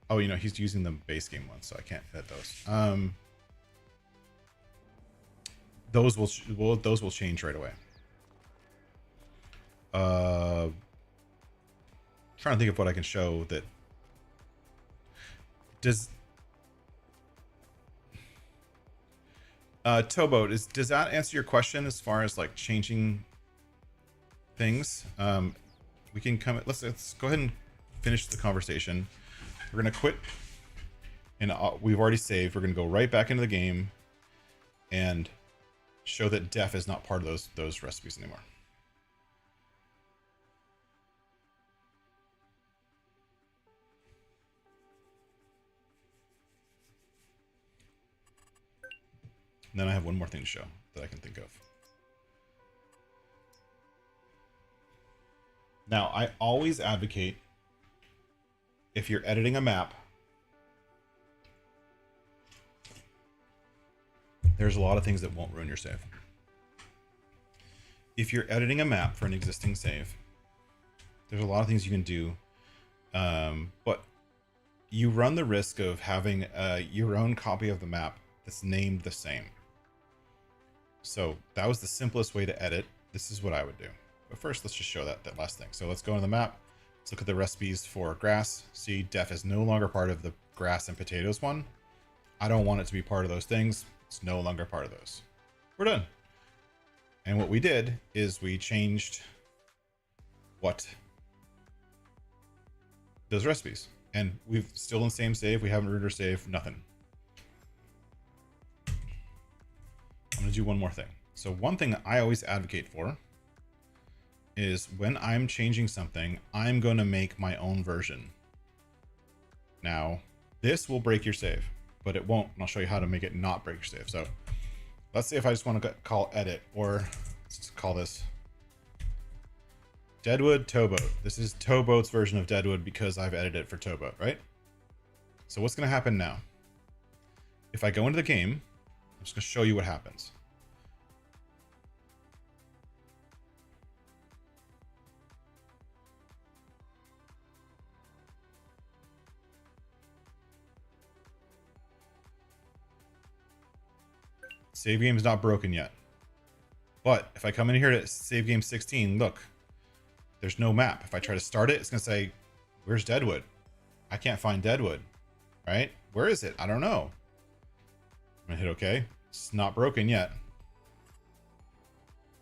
Oh, you know, he's using the base game ones, so I can't edit those. Those will change right away. Trying to think of what I can show that does. Towboat, does that answer your question as far as like changing things? We can come. Let's go ahead and finish the conversation. We're gonna quit, and we've already saved. We're gonna go right back into the game and show that def is not part of those recipes anymore. And then I have one more thing to show that I can think of. Now, I always advocate, if you're editing a map, there's a lot of things that won't ruin your save. If you're editing a map for an existing save, there's a lot of things you can do, but you run the risk of having your own copy of the map that's named the same. So that was the simplest way to edit. This is what I would do. But first, let's just show that last thing. So let's go into the map. Let's look at the recipes for grass. See, def is no longer part of the grass and potatoes one. I don't want it to be part of those things. It's no longer part of those. We're done. And what we did is we changed those recipes. And we've still in the same save. We haven't ruined our save, nothing. I'm gonna do one more thing. So one thing I always advocate for is when I'm changing something, I'm gonna make my own version. Now, this will break your save, but it won't, and I'll show you how to make it not break your save. So let's say if I just want to call edit, or let's call this Deadwood Towboat. This is Towboat's version of Deadwood because I've edited it for Towboat, right? So what's gonna happen now? If I go into the game, I'm just going to show you what happens. Save game is not broken yet. But if I come in here to save game 16, look, there's no map. If I try to start it, it's going to say, where's Deadwood? I can't find Deadwood, right? Where is it? I don't know. I'm gonna hit OK. It's not broken yet.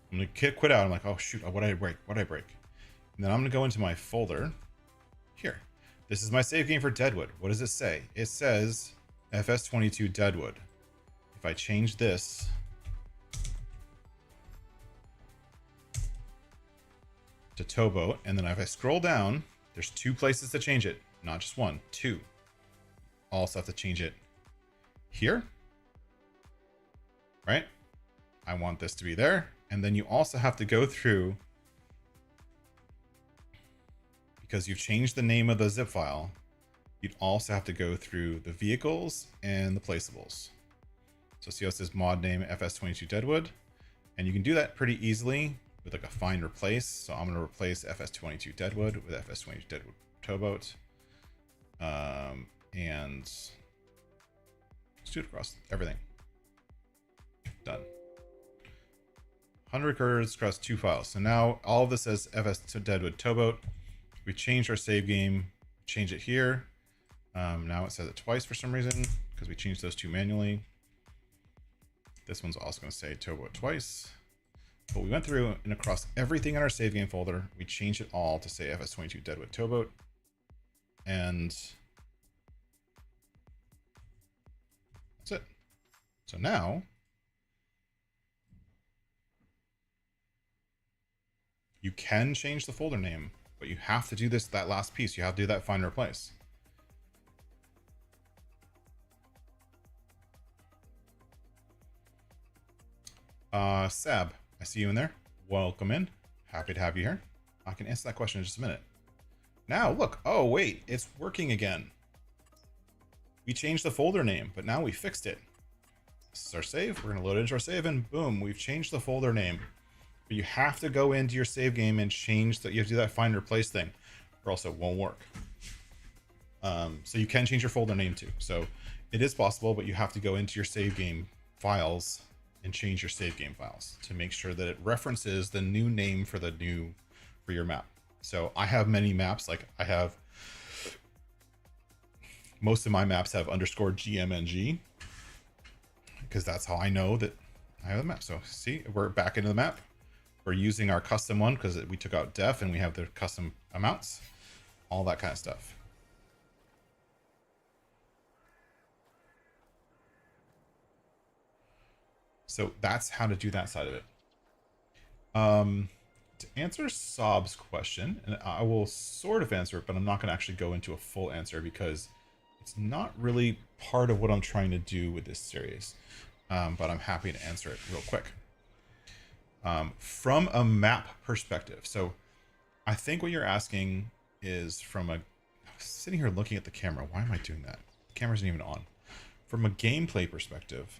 I'm gonna quit out. I'm like, oh shoot, what did I break? What did I break? And then I'm gonna go into my folder. Here. This is my save game for Deadwood. What does it say? It says FS22 Deadwood. If I change this to Towboat, and then if I scroll down, there's two places to change it. Not just one, two. Also have to change it here. Right? I want this to be there. And then you also have to go through, because you've changed the name of the zip file, you'd also have to go through the vehicles and the placeables. So see how it says mod name FS22 Deadwood. And you can do that pretty easily with like a find replace. So I'm going to replace FS22 Deadwood with FS22 Deadwood Towboat. And just do it across everything. Done. 100 records across two files. So now all of this says FS Deadwood Towboat. We changed our save game, change it here. Now it says it twice for some reason because we changed those two manually. This one's also going to say Towboat twice. But we went through and across everything in our save game folder. We changed it all to say FS22 Deadwood Towboat. And that's it. So now you can change the folder name, but you have to do that last piece. You have to do that find replace. Sab, I see you in there. Welcome in. Happy to have you here. I can answer that question in just a minute. Now look, oh wait, it's working again. We changed the folder name, but now we fixed it. This is our save. We're gonna load it into our save and boom, we've changed the folder name. But you have to go into your save game and change that. You have to do that find replace thing, or else it won't work. So you can change your folder name too. So it is possible, but you have to go into your save game files and change your save game files to make sure that it references the new name for your map. So I have many maps, like I have, most of my maps have underscore GMNG because that's how I know that I have the map. So see, we're back into the map. We're using our custom one because we took out def and we have the custom amounts, all that kind of stuff. So that's how to do that side of it. To answer Sob's question, and I will sort of answer it, but I'm not going to actually go into a full answer because it's not really part of what I'm trying to do with this series. But I'm happy to answer it real quick. From a map perspective. So I think what you're asking is from I was sitting here looking at the camera. Why am I doing that? The camera isn't even on. From a gameplay perspective,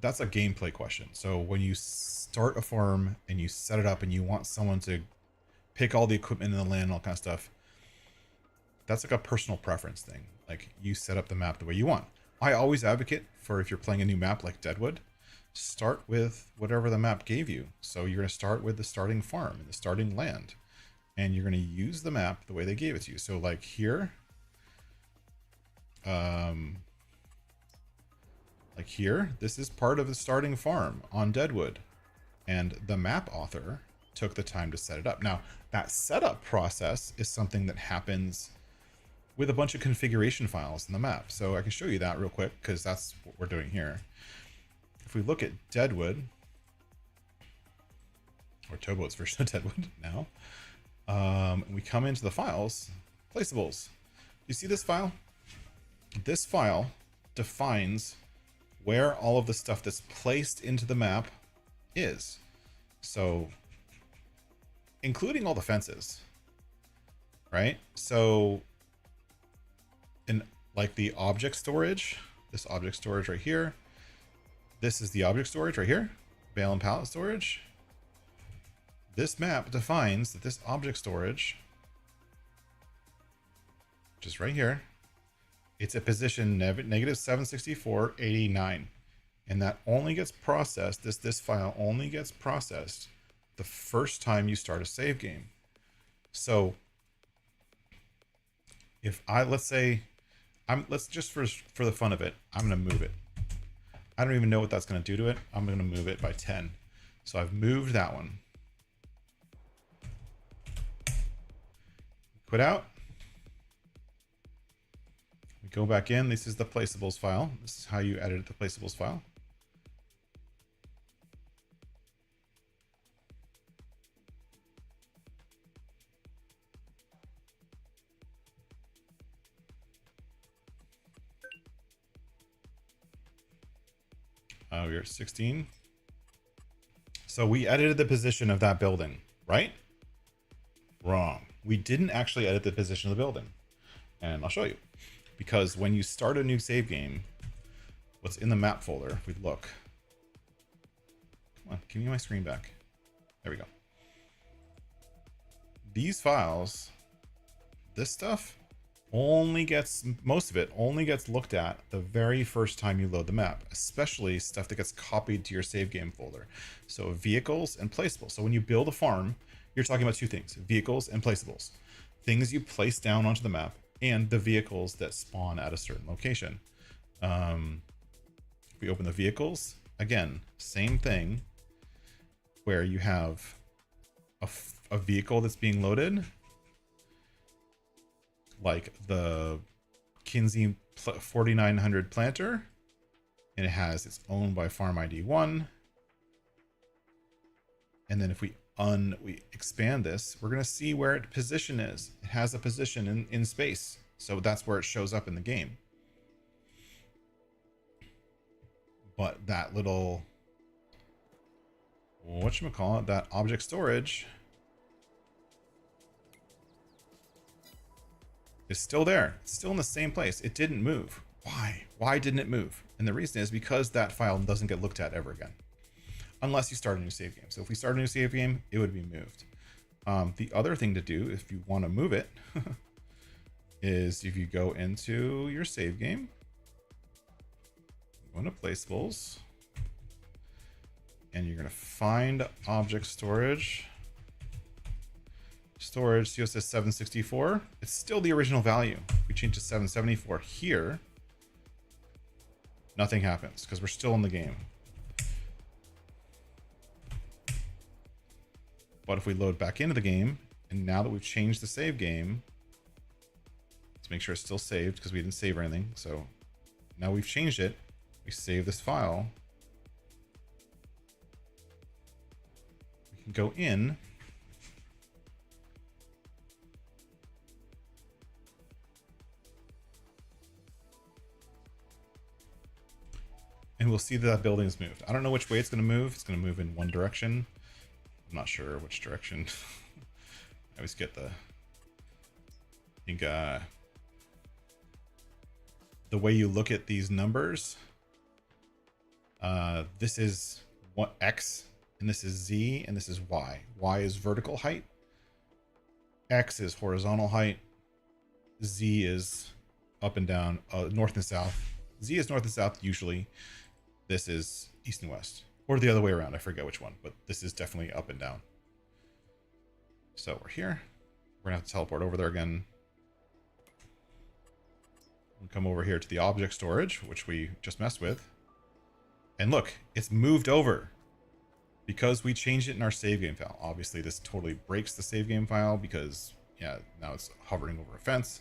that's a gameplay question. So when you start a farm and you set it up and you want someone to pick all the equipment in the land and all kind of stuff, that's like a personal preference thing. Like you set up the map the way you want. I always advocate for, if you're playing a new map like Deadwood, start with whatever the map gave you. So you're going to start with the starting farm and the starting land, and you're going to use the map the way they gave it to you. So like here, this is part of the starting farm on Deadwood, and the map author took the time to set it up. Now, that setup process is something that happens with a bunch of configuration files in the map. So I can show you that real quick because that's what we're doing here. If we look at Deadwood, or Towboat's version of Deadwood now, and we come into the files, placeables. You see this file? This file defines where all of the stuff that's placed into the map is. So, including all the fences, right? So, in like the object storage, this object storage right here, this is the object storage right here, bale and pallet storage. This map defines that this object storage, which is right here, it's at position negative 764.89, and that only gets processed. This file only gets processed the first time you start a save game. So if let's say let's just for the fun of it, I'm gonna move it. I don't even know what that's gonna do to it. I'm gonna move it by 10. So I've moved that one. Quit out. Go back in. This is the placeables file. This is how you edit the placeables file. We're at 16. So we edited the position of that building, right? Wrong. We didn't actually edit the position of the building. And I'll show you. Because when you start a new save game, what's in the map folder, if we look. Come on, give me my screen back. There we go. These files, this stuff, most of it only gets looked at the very first time you load the map, especially stuff that gets copied to your save game folder. So vehicles and placeables. So when you build a farm, you're talking about two things, vehicles and placeables. Things you place down onto the map, and the vehicles that spawn at a certain location. If we open the vehicles, again, same thing, where you have a vehicle that's being loaded, like the Kinsey 4900 planter, and it has it's owned by Farm ID 1. And then if we expand this, we're going to see where its position is. It has a position in space. So that's where it shows up in the game. But that little, whatchamacallit, that object storage is still there. It's still in the same place. It didn't move. Why? Why didn't it move? And the reason is because that file doesn't get looked at ever again. Unless you start a new save game. So if we start a new save game, it would be moved. The other thing to do if you want to move it is if you go into your save game, go into placeables, and you're going to find object storage. Storage, see it says 764. It's still the original value. We change to 774 here. Nothing happens because we're still in the game. But if we load back into the game, and now that we've changed the save game, let's make sure it's still saved because we didn't save or anything. So now we've changed it. We save this file. We can go in. And we'll see that that building is moved. I don't know which way it's going to move. It's going to move in one direction. I'm not sure which direction. I always get I think the way you look at these numbers, this is what X, and this is Z, and this is Y. Y is vertical height. X is horizontal height. Z is up and down, north and south. Z is north and south usually. This is east and west, or the other way around. I forget which one, but this is definitely up and down. So we're here. We're gonna have to teleport over there again. We'll come over here to the object storage, which we just messed with. And look, it's moved over because we changed it in our save game file. Obviously, this totally breaks the save game file because, yeah, now it's hovering over a fence.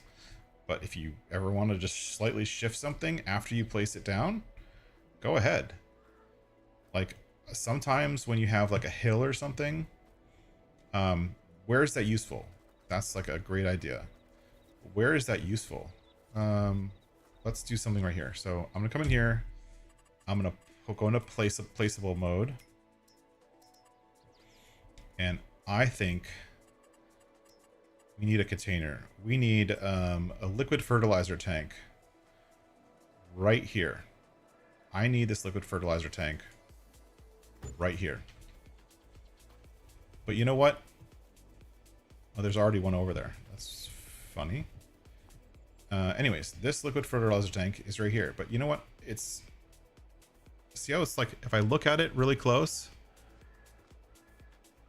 But if you ever want to just slightly shift something after you place it down, go ahead. Like sometimes when you have like a hill or something, where is that useful? That's like a great idea. Where is that useful? Let's do something right here. So I'm gonna come in here. I'm gonna go into placeable mode, and I think we need a container. We need a liquid fertilizer tank right here. I need this liquid fertilizer tank right here. But you know what? Oh, there's already one over there. That's funny. Anyways, this liquid fertilizer tank is right here. But you know what? It's... See how it's like, if I look at it really close,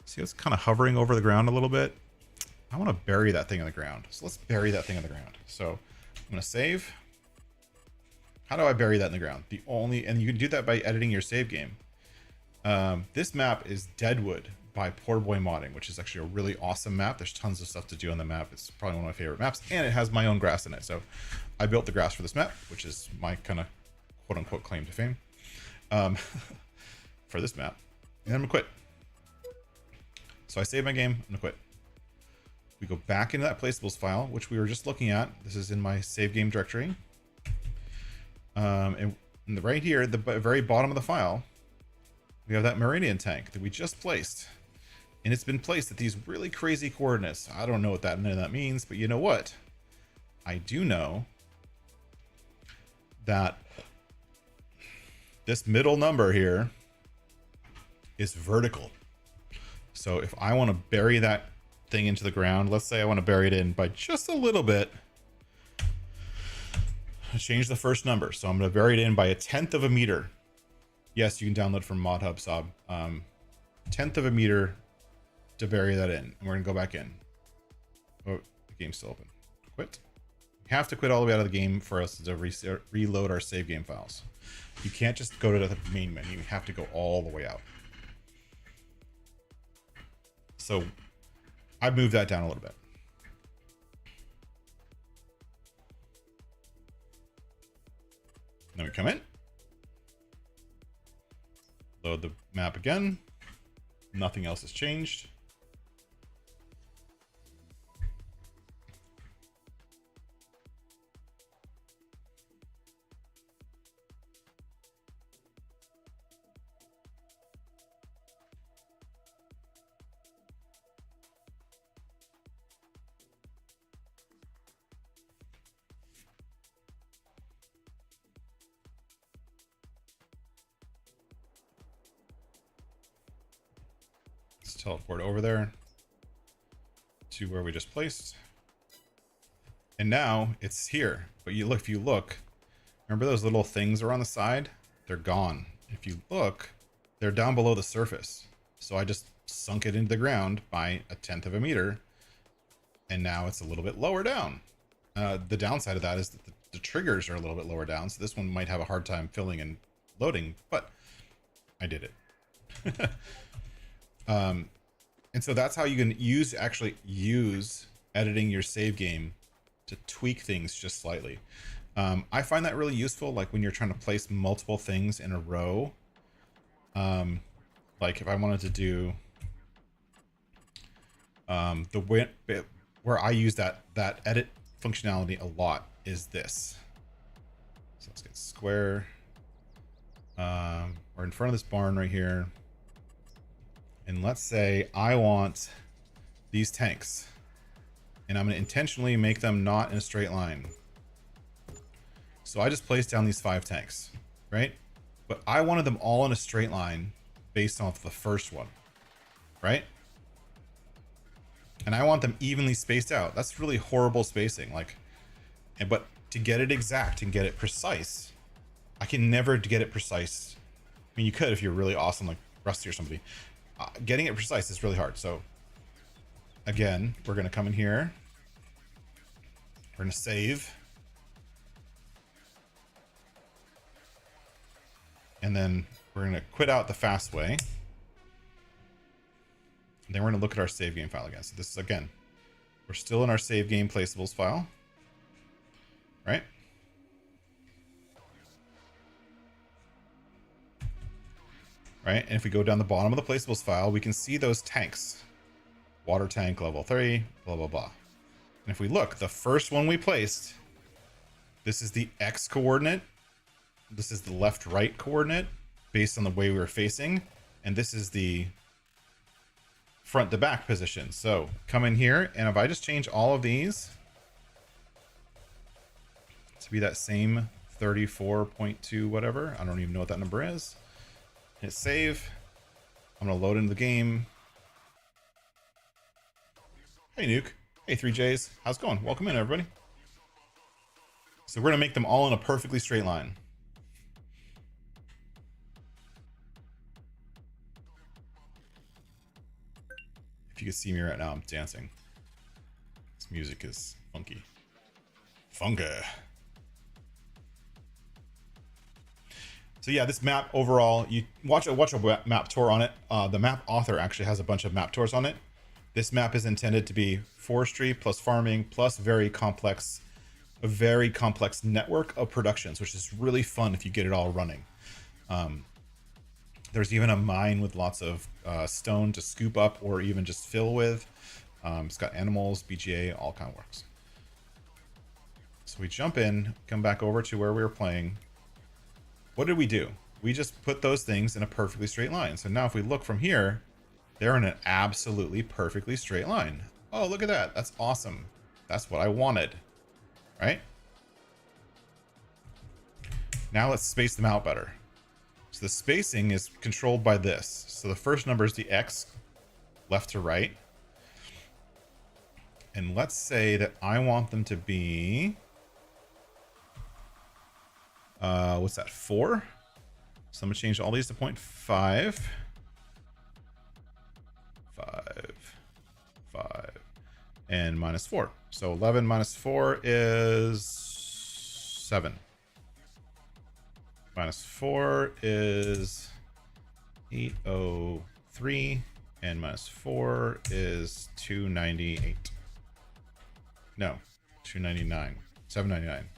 see how it's kind of hovering over the ground a little bit? I want to bury that thing in the ground. So let's bury that thing in the ground. So I'm going to save. How do I bury that in the ground? And you can do that by editing your save game. This map is Deadwood by Poor Boy Modding, which is actually a really awesome map. There's tons of stuff to do on the map. It's probably one of my favorite maps, and it has my own grass in it. So I built the grass for this map, which is my kind of quote unquote claim to fame for this map. And I'm gonna quit. So I save my game, I'm gonna quit. We go back into that placeables file, which we were just looking at. This is in my save game directory. And right here at the very bottom of the file, we have that Meridian tank that we just placed. And it's been placed at these really crazy coordinates. I don't know what none of that means, but you know what? I do know that this middle number here is vertical. So if I want to bury that thing into the ground, let's say I want to bury it in by just a little bit, change the first number. So I'm going to bury it in by 1/10 of a meter. Yes, you can download from ModHub Sob. 1/10 of a meter to bury that in. And we're going to go back in. Oh, the game's still open. Quit. We have to quit all the way out of the game for us to reload our save game files. You can't just go to the main menu. You have to go all the way out. So I've moved that down a little bit. Then we come in. Load the map again. Nothing else has changed. Let's teleport over there. to where we just placed. And now it's here. But you look, if you look, remember those little things are on the side? They're gone. If you look, they're down below the surface. So I just sunk it into the ground by 1/10 of a meter. And now it's a little bit lower down. The downside of that is that the triggers are a little bit lower down. So this one might have a hard time filling and loading, but I did it. And so that's how you can actually use editing your save game to tweak things just slightly. I find that really useful, like when you're trying to place multiple things in a row. Like if I wanted to do the bit where I use that edit functionality a lot is this. So let's get square. We're in front of this barn right here. And let's say I want these tanks. And I'm going to intentionally make them not in a straight line. So I just placed down these 5 tanks, right? But I wanted them all in a straight line based off the first one, right? And I want them evenly spaced out. That's really horrible spacing. But to get it exact and get it precise, I can never get it precise. I mean, you could if you're really awesome, like Rusty or somebody. Getting it precise is really hard. So again, we're going to come in here. We're going to save. And then we're going to quit out the fast way. And then we're going to look at our save game file again. So this is, again, we're still in our save game placeables file, right? Right, and if we go down the bottom of the placeables file, we can see those tanks. Water tank level 3, blah, blah, blah. And if we look, the first one we placed, this is the X coordinate. This is the left-right coordinate based on the way we were facing. And this is the front to back position. So come in here, and if I just change all of these to be that same 34.2 whatever, I don't even know what that number is. Hit save. I'm going to load into the game. Hey, Nuke. Hey, 3Js. How's it going? Welcome in, everybody. So we're going to make them all in a perfectly straight line. If you can see me right now, I'm dancing. This music is funky. Funky. So yeah, this map overall, you watch a map tour on it. The map author actually has a bunch of map tours on it. This map is intended to be forestry plus farming plus a very complex network of productions, which is really fun if you get it all running. There's even a mine with lots of stone to scoop up or even just fill with. It's got animals, BGA, all kind of works. So we jump in, come back over to where we were playing. What did we do? We just put those things in a perfectly straight line. So now if we look from here, they're in an absolutely perfectly straight line. Oh, look at that. That's awesome. That's what I wanted, right? Now let's space them out better. So the spacing is controlled by this. So the first number is the X, left to right. And let's say that I want them to be... what's that, 4? So I'm going to change all these to 0.5. 5, 5, and -4. So 11 minus 4 is 7. -4 is 803. And -4 is 298. No, 299. 799.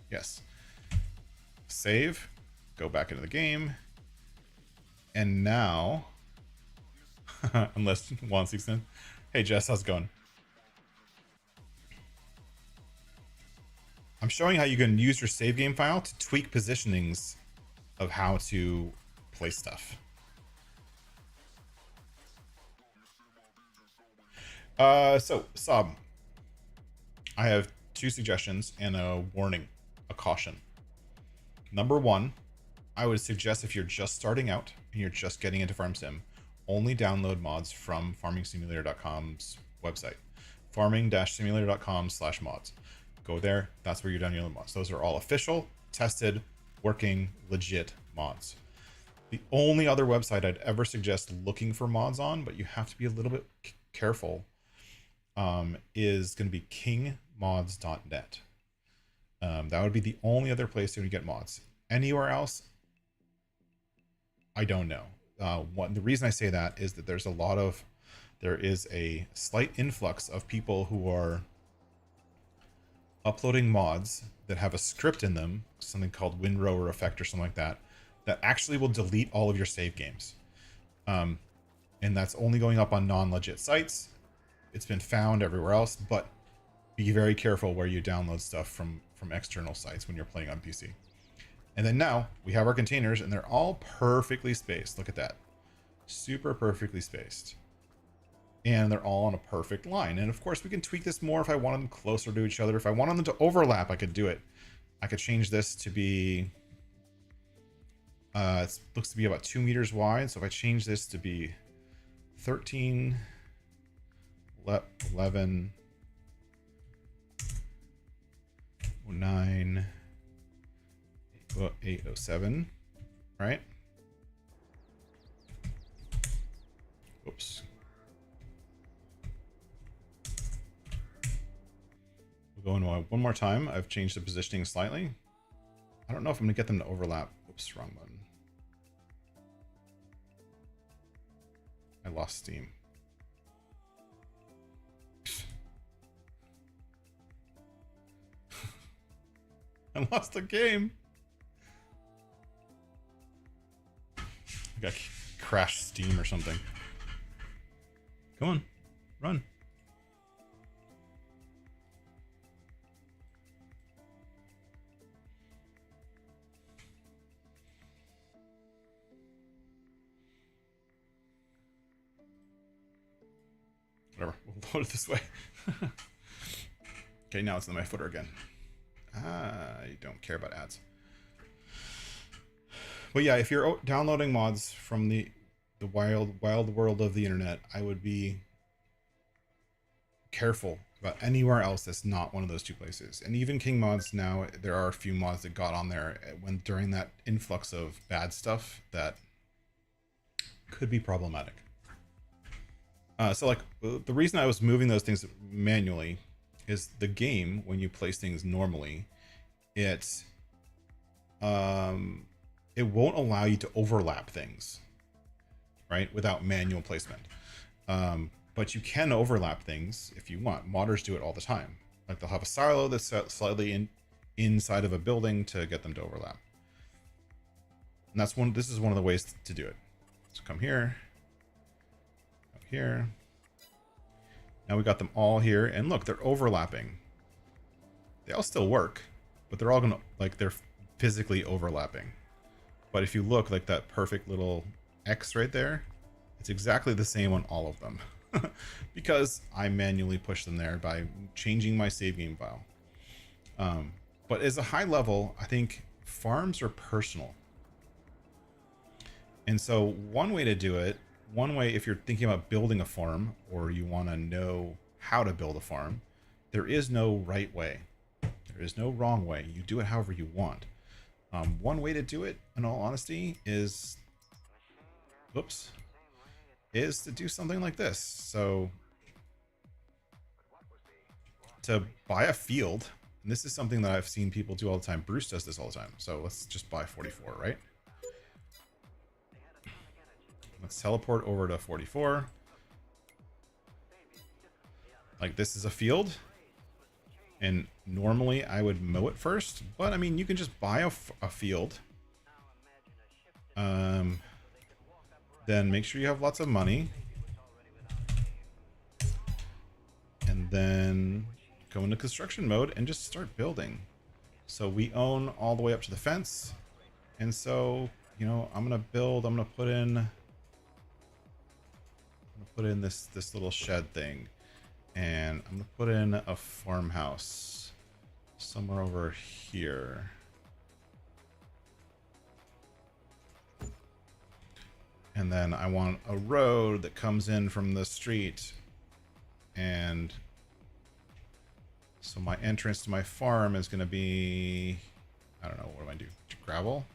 Yes. Save, go back into the game, and now, unless Juan 16, hey Jess, how's it going? I'm showing how you can use your save game file to tweak positionings of how to play stuff. So Sob, I have 2 suggestions and a warning, a caution. Number 1, I would suggest if you're just starting out and you're just getting into Farm Sim, only download mods from farmingsimulator.com's website. farming-simulator.com/mods. Go there. That's where you download the mods. Those are all official, tested, working, legit mods. The only other website I'd ever suggest looking for mods on, but you have to be a little bit careful, is going to be kingmods.net. That would be the only other place you would get mods. Anywhere else, I don't know. The reason I say that is that there is a slight influx of people who are uploading mods that have a script in them, something called Windrower effect or something like that, that actually will delete all of your save games. And that's only going up on non-legit sites. It's been found everywhere else, but be very careful where you download stuff from external sites when you're playing on PC. And then now we have our containers and they're all perfectly spaced. Look at that. Super perfectly spaced. And they're all on a perfect line. And of course we can tweak this more if I wanted them closer to each other. If I wanted them to overlap, I could do it. I could change this to be, it looks to be about 2 meters wide. So if I change this to be 13, 11, 09, 807, right? Oops. We'll go in one more time. I've changed the positioning slightly. I don't know if I'm gonna get them to overlap. Oops, wrong button. I lost steam. I lost the game. I got crashed Steam or something. Come on, run. Whatever, we'll load it this way. Okay, now it's in my footer again. I don't care about ads. But yeah, if you're downloading mods from the wild world of the internet, I would be careful about anywhere else that's not one of those two places. And even King Mods now, there are a few mods that got on there during that influx of bad stuff that could be problematic. So like the reason I was moving those things manually is the game, when you place things normally, it won't allow you to overlap things, right, without manual placement. But you can overlap things if you want. Modders do it all the time. Like they'll have a silo that's slightly inside of a building to get them to overlap. And this is one of the ways to do it. So come here, up here. Now we got them all here, and look, they're overlapping. They all still work, but they're all gonna, like, they're physically overlapping. But if you look, like that perfect little X right there, it's exactly the same on all of them. Because I manually push them there by changing my save game file. But as a high level, I think farms are personal. And so one way to do it, if you're thinking about building a farm or you want to know how to build a farm, there is no right way. There is no wrong way. You do it however you want. One way to do it, in all honesty, is to do something like this. So to buy a field, and this is something that I've seen people do all the time. Bruce does this all the time. So let's just buy 44, right? Let's teleport over to 44. Like, this is a field. And normally I would mow it first, but I mean, you can just buy a field. Then make sure you have lots of money. And then go into construction mode and just start building. So we own all the way up to the fence. And so, you know, I'm going to put in this little shed thing. And I'm going to put in a farmhouse somewhere over here. And then I want a road that comes in from the street and So my entrance to my farm is going to be, I don't know, what do I do? Gravel?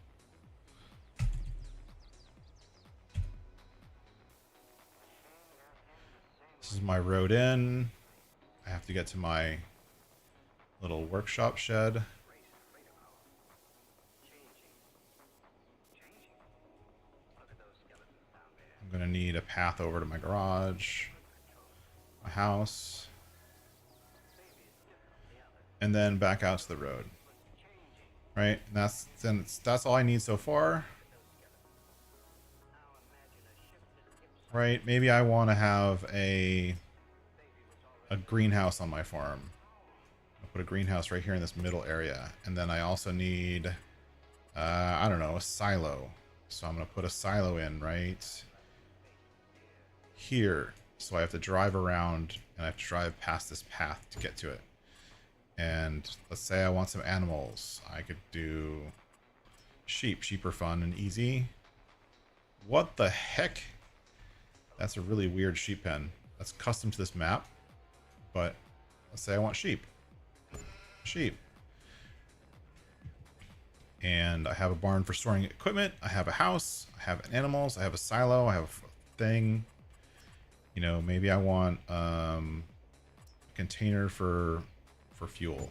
This is my road in. I have to get to my little workshop shed. I'm going to need a path over to my garage, my house, and then back out to the road. Right? And that's all I need so far. Right? Maybe I want to have a greenhouse on my farm. I'll put a greenhouse right here in this middle area. And then I also need, I don't know, a silo. So I'm going to put a silo in right here. So I have to drive around and I have to drive past this path to get to it. And let's say I want some animals. I could do sheep. Sheep are fun and easy. What the heck? That's a really weird sheep pen. That's custom to this map. But let's say I want sheep. Sheep. And I have a barn for storing equipment. I have a house. I have animals. I have a silo. I have a thing. You know, maybe I want a container for fuel.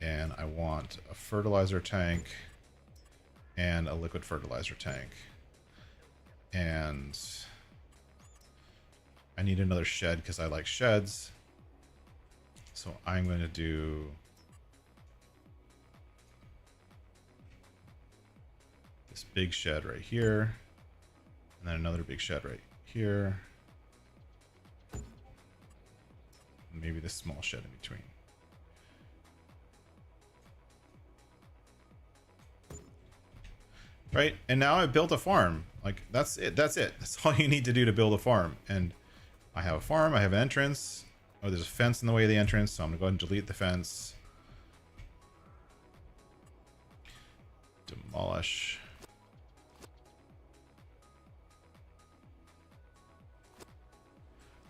And I want a fertilizer tank and a liquid fertilizer tank. And I need another shed because I like sheds. So I'm going to do this big shed right here. And then another big shed right here. And maybe this small shed in between. Right? And now I've built a farm. Like, that's it. That's it. That's all you need to do to build a farm. And I have a farm. I have an entrance. Oh, there's a fence in the way of the entrance, so I'm going to go ahead and delete the fence. Demolish.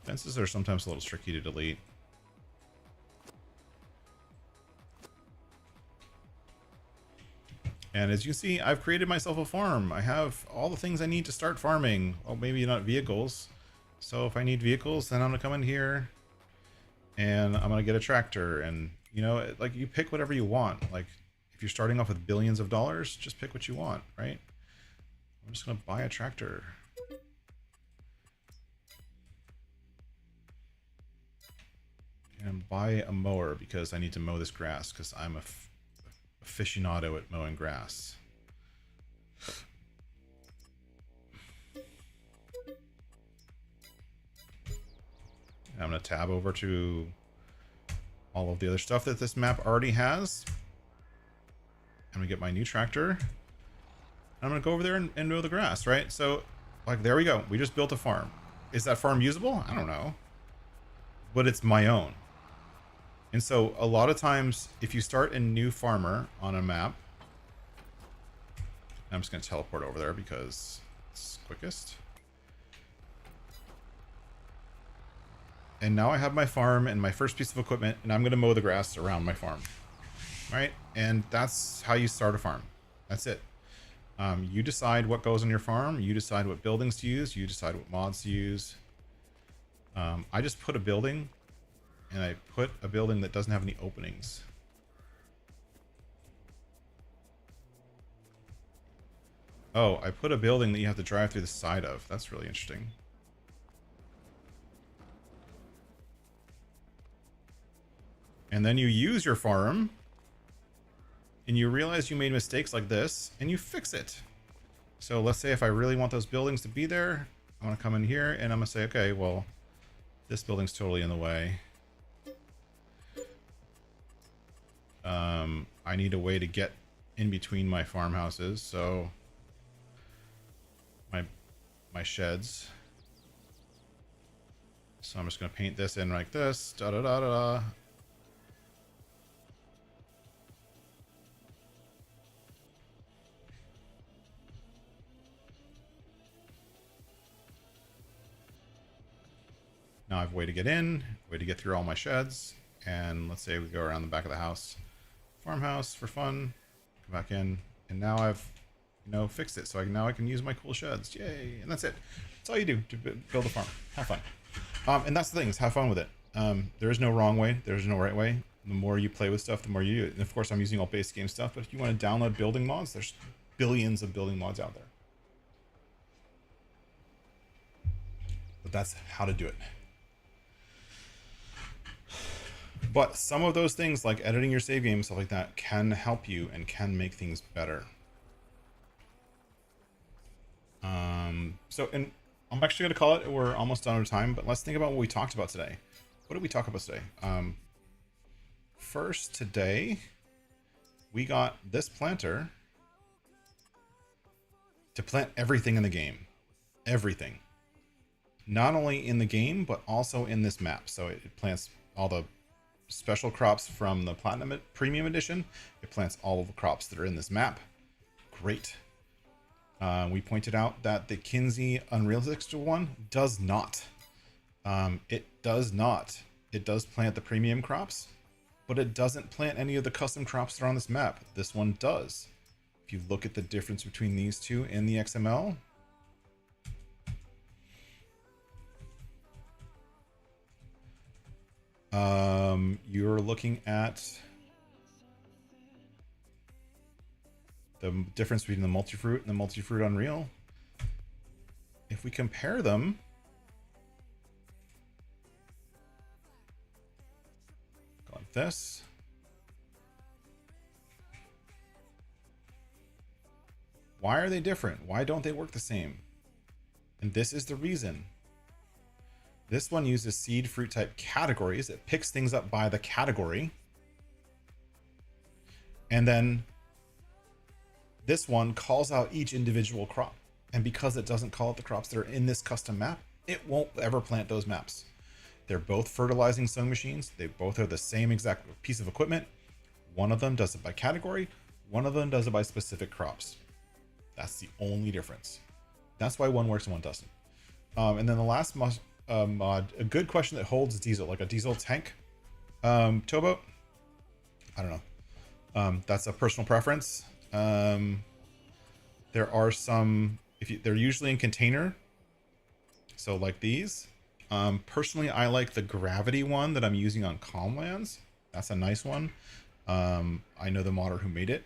Fences are sometimes a little tricky to delete. And as you can see, I've created myself a farm. I have all the things I need to start farming. Well, maybe not vehicles. So if I need vehicles, then I'm going to come in here and I'm going to get a tractor. And, you know, like, you pick whatever you want. Like, if you're starting off with billions of dollars, just pick what you want, right? I'm just going to buy a tractor. And buy a mower because I need to mow this grass because I'm a aficionado at mowing grass. I'm going to tab over to all of the other stuff that this map already has. I'm going to get my new tractor. I'm going to go over there and mow the grass, right? So, like, there we go. We just built a farm. Is that farm usable? I don't know. But it's my own. And so a lot of times, if you start a new farmer on a map, I'm just going to teleport over there because it's quickest. And now I have my farm and my first piece of equipment, and I'm going to mow the grass around my farm. Right? And that's how you start a farm. That's it. You decide what goes on your farm. You decide what buildings to use. You decide what mods to use. I just put a building, and I put a building that doesn't have any openings. Oh, I put a building that you have to drive through the side of. That's really interesting. And then you use your farm, and you realize you made mistakes like this, and you fix it. So let's say if I really want those buildings to be there, I want to come in here, and I'm going to say, okay, well, this building's totally in the way. I need a way to get in between my farmhouses, so my sheds. So I'm just going to paint this in like this. Da da da da da. Now I have a way to get in, way to get through all my sheds. and let's say we go around the back of the house, farmhouse for fun, come back in, and now I've, you know, fixed it. So now I can use my cool sheds. Yay! And that's it. That's all you do to build a farm. Have fun. And that's the thing, is have fun with it. There is no wrong way. There's no right way. The more you play with stuff, the more you do it. And of course, I'm using all base game stuff, but if you want to download building mods, there's billions of building mods out there. But that's how to do it. But some of those things, like editing your save game, stuff like that, can help you and can make things better. And I'm actually going to call it, we're almost done with time, but let's think about what we talked about today. What did we talk about today? First, today, we got this planter to plant everything in the game. Everything. Not only in the game, but also in this map. So it plants all the special crops from the Platinum Premium Edition. It plants all of the crops that are in this map. Great. We pointed out that the Kinsey Unrealistic one does not. It does not. It does plant the premium crops, but it doesn't plant any of the custom crops that are on this map. This one does. If you look at the difference between these two in the XML, you're looking at the difference between the Multifruit and the Multifruit Unreal. If we compare them, go like this. Why are they different? Why don't they work the same? And this is the reason. This one uses seed fruit type categories. It picks things up by the category. And then this one calls out each individual crop. And because it doesn't call out the crops that are in this custom map, it won't ever plant those maps. They're both fertilizing sowing machines. They both are the same exact piece of equipment. One of them does it by category. One of them does it by specific crops. That's the only difference. That's why one works and one doesn't. And then the last mod, a good question that holds diesel, like a diesel tank towboat. I don't know. That's a personal preference. There are some, they're usually in container. So like these. Personally, I like the gravity one that I'm using on Calmlands. That's a nice one. I know the modder who made it.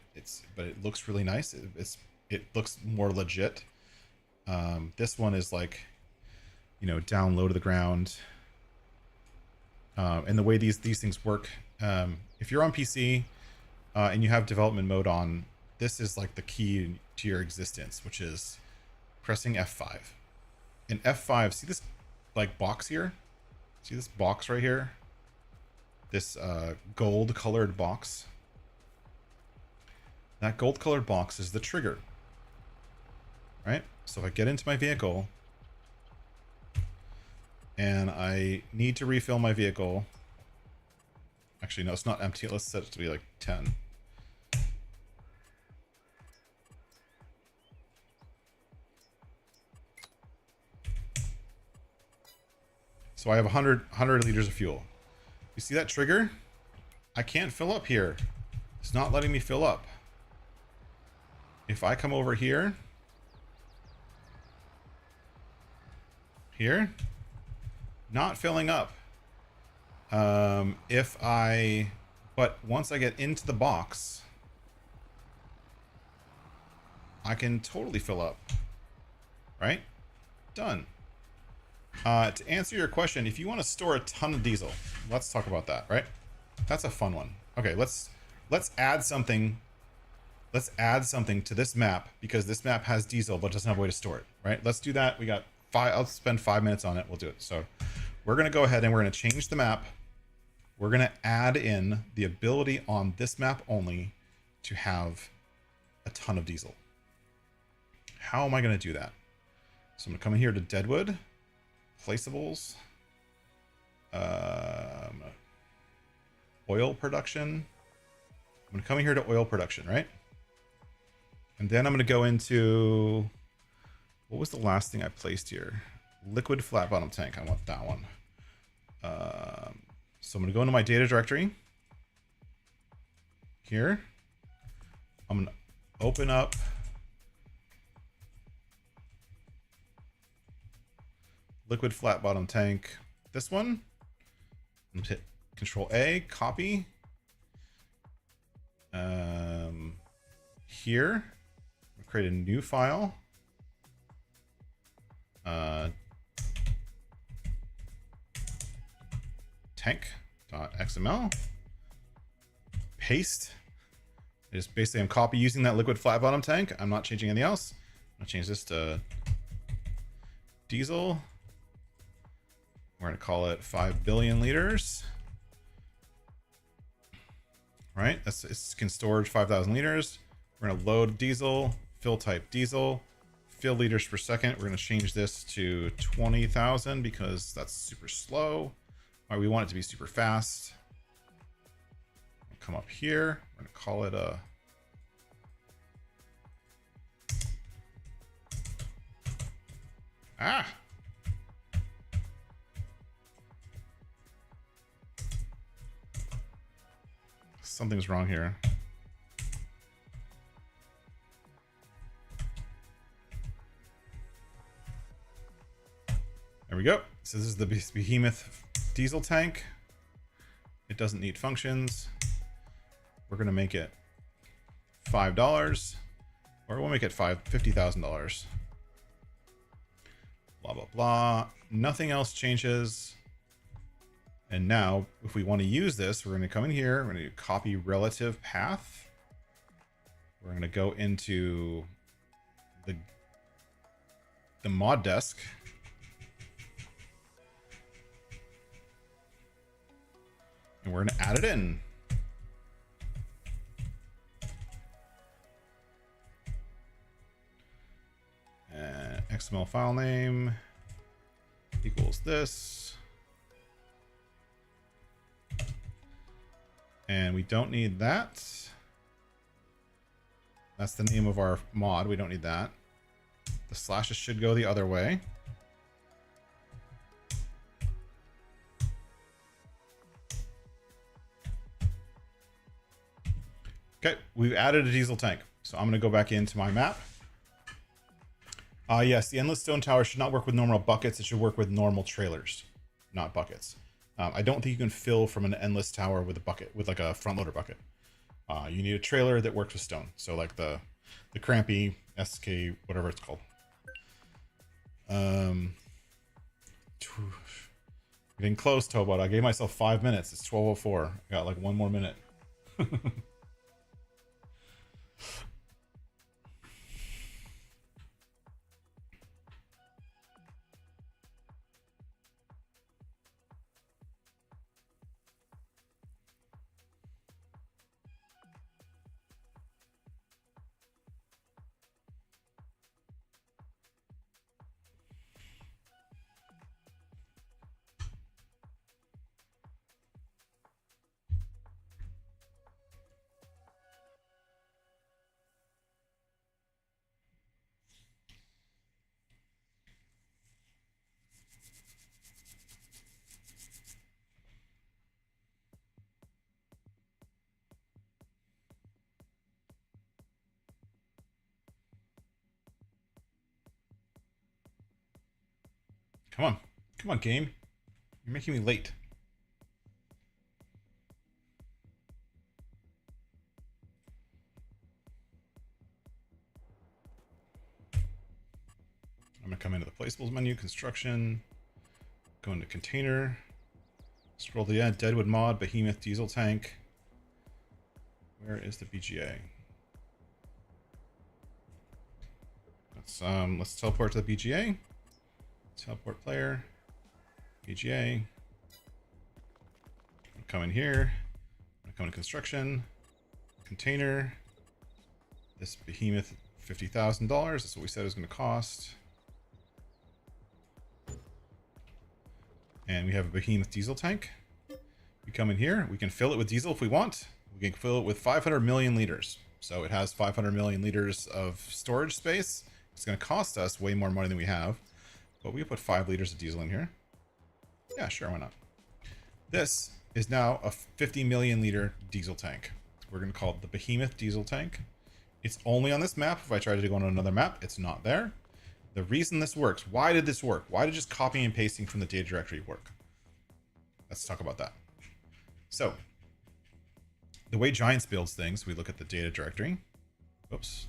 But it looks really nice. It looks more legit. This one is like, you know, down low to the ground. And the way these things work, if you're on PC and you have development mode on, this is like the key to your existence, which is pressing F5. In F5, see this like box here? See this box right here? This gold colored box. That gold colored box is the trigger. Right? So if I get into my vehicle and I need to refill my vehicle. Actually, no, it's not empty. Let's set it to be like 10. So I have 100 liters of fuel. You see that trigger? I can't fill up here. It's not letting me fill up. If I come over here, not filling up. But once I get into the box, I can totally fill up. Right? Done. To answer your question, if you want to store a ton of diesel, let's talk about that, right? That's a fun one. Okay, let's add something. Let's add something to this map because this map has diesel but doesn't have a way to store it, right? Let's do that. We got I'll spend 5 minutes on it. We'll do it. So we're going to go ahead and we're going to change the map. We're going to add in the ability on this map only to have a ton of diesel. How am I going to do that? So I'm going to come in here to Deadwood, placeables, oil production. I'm going to come in here to oil production, right? And then I'm going to go into, what was the last thing I placed here? Liquid flat bottom tank. I want that one. So I'm going to go into my data directory. Here. I'm going to open up liquid flat bottom tank. This one. I'm going to hit Control A, copy. Here. I'll create a new file. Tank.xml. Paste. Just basically I'm copy using that liquid flat bottom tank. I'm not changing anything else. I'm gonna change this to diesel. We're gonna call it 5 billion liters. Right? It can storage 5,000 liters. We're gonna load diesel, fill type diesel, fill liters per second. We're gonna change this to 20,000 because that's super slow. All right, we want it to be super fast. We'll come up here. We're gonna call it a something's wrong here. There we go. So this is the Behemoth diesel tank. It doesn't need functions. We're gonna make it $5, or we'll make it $50,000. Blah blah blah. Nothing else changes. And now, if we want to use this, we're going to come in here. We're going to copy relative path. We're going to go into the mod desk. And we're going to add it in. XML file name equals this. And we don't need that. That's the name of our mod. We don't need that. The slashes should go the other way. Okay, we've added a diesel tank. So I'm going to go back into my map. Yes, the endless stone tower should not work with normal buckets. It should work with normal trailers, not buckets. I don't think you can fill from an endless tower with a bucket, with like a front loader bucket. You need a trailer that works with stone. So like the Crampy SK, whatever it's called. Getting close, Tobot. I gave myself 5 minutes. It's 12:04. I got like one more minute. Come on. Come on, game. You're making me late. I'm going to come into the placeables menu, construction, go into container, scroll to the end, Deadwood mod, Behemoth diesel tank. Where is the BGA? Let's teleport to the BGA. Teleport player, BGA. I'll come in here. I'll come to construction, container. This Behemoth, $50,000. That's what we said it was going to cost. And we have a Behemoth diesel tank. We come in here. We can fill it with diesel if we want. We can fill it with 500 million liters. So it has 500 million liters of storage space. It's going to cost us way more money than we have. But we put 5 liters of diesel in here. Yeah, sure, why not? This is now a 50 million liter diesel tank. We're going to call it the Behemoth diesel tank. It's only on this map. If I try to go on another map, it's not there. The reason this works, why did this work? Why did just copying and pasting from the data directory work? Let's talk about that. So, the way Giants builds things, we look at the data directory. Oops.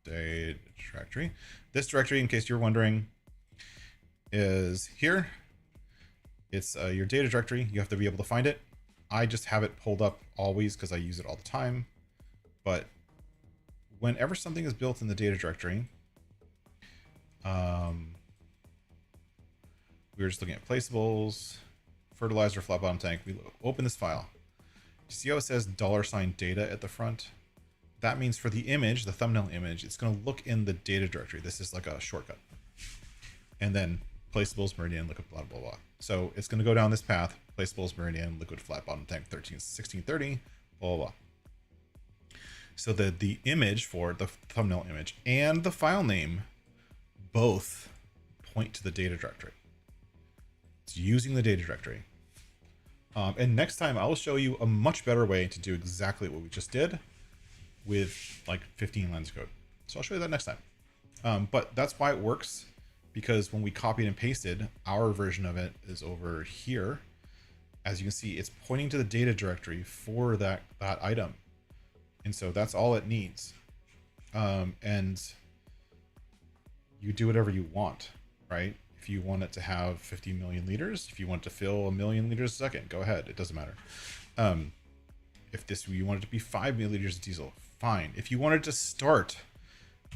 The data directory. This directory, in case you're wondering, is here. It's your data directory. You have to be able to find it. I just have it pulled up always because I use it all the time. But whenever something is built in the data directory, we were just looking at placeables, fertilizer, flat bottom tank. We open this file. You see how it says $data at the front? That means for the image, the thumbnail image, it's going to look in the data directory. This is like a shortcut. And then placeables, meridian, liquid, blah, blah, blah. So it's going to go down this path, placeables, meridian, liquid, flat bottom tank, 1630, blah, blah, blah. So the image for the thumbnail image and the file name both point to the data directory. It's using the data directory. And next time I'll show you a much better way to do exactly what we just did with like 15 lines of code. So I'll show you that next time. But that's why it works, because when we copied and pasted, our version of it is over here. As you can see, it's pointing to the data directory for that item. And so that's all it needs. And you do whatever you want, right? If you want it to have 50 million liters, if you want it to fill 1 million liters a second, go ahead. It doesn't matter. If you want it to be 5 milliliters of diesel, fine. If you wanted to start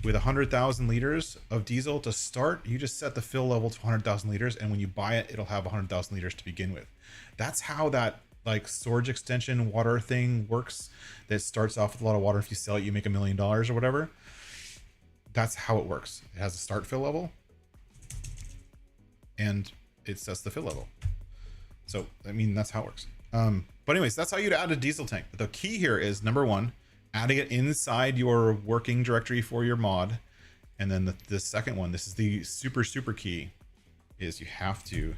with 100,000 liters of diesel to start, you just set the fill level to 100,000 liters, and when you buy it, it'll have 100,000 liters to begin with. That's how that like storage extension water thing works. That starts off with a lot of water. If you sell it, you make $1 million or whatever. That's how it works. It has a start fill level, and it sets the fill level. So, I mean, that's how it works. But anyways, that's how you'd add a diesel tank. But the key here is, number one, adding it inside your working directory for your mod. And then the second one, this is the super, super key, is you have to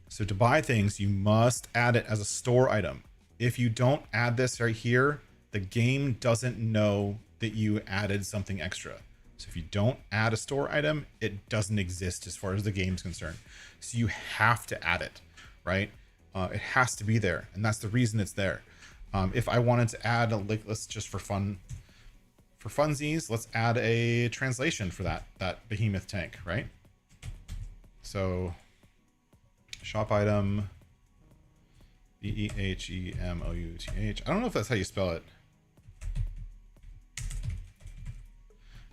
so to buy things, you must add it as a store item. If you don't add this right here, the game doesn't know that you added something extra. So if you don't add a store item, it doesn't exist as far as the game's concerned. So you have to add it, right? It has to be there, and that's the reason it's there. If I wanted to add, like, let's just for funsies, let's add a translation for that behemoth tank, right? So shop item, BEHEMOUTH. I don't know if that's how you spell it.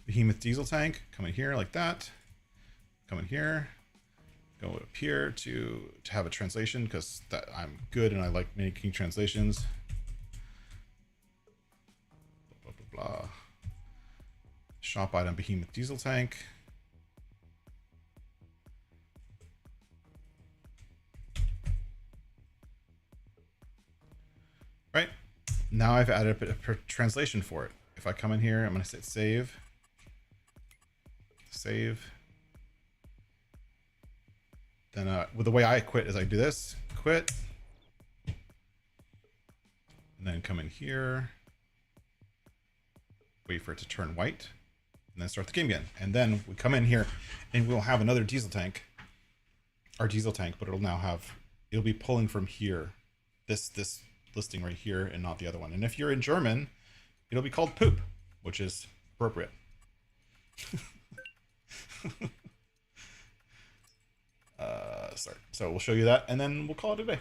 Behemoth diesel tank. Come in here like that. Come in here. Go up here to have a translation, because that I'm good and I like making translations. Blah, blah, blah, blah. Shop item behemoth diesel tank. Right, now I've added a translation for it. If I come in here, I'm going to say save. Then with the way I quit is I do this, quit, and then come in here, wait for it to turn white, and then start the game again. And then we come in here and we'll have another diesel tank, our diesel tank, but it'll be pulling from here, this listing right here, and not the other one. And if you're in German, it'll be called poop, which is appropriate. Sorry. So we'll show you that, and then we'll call it a day.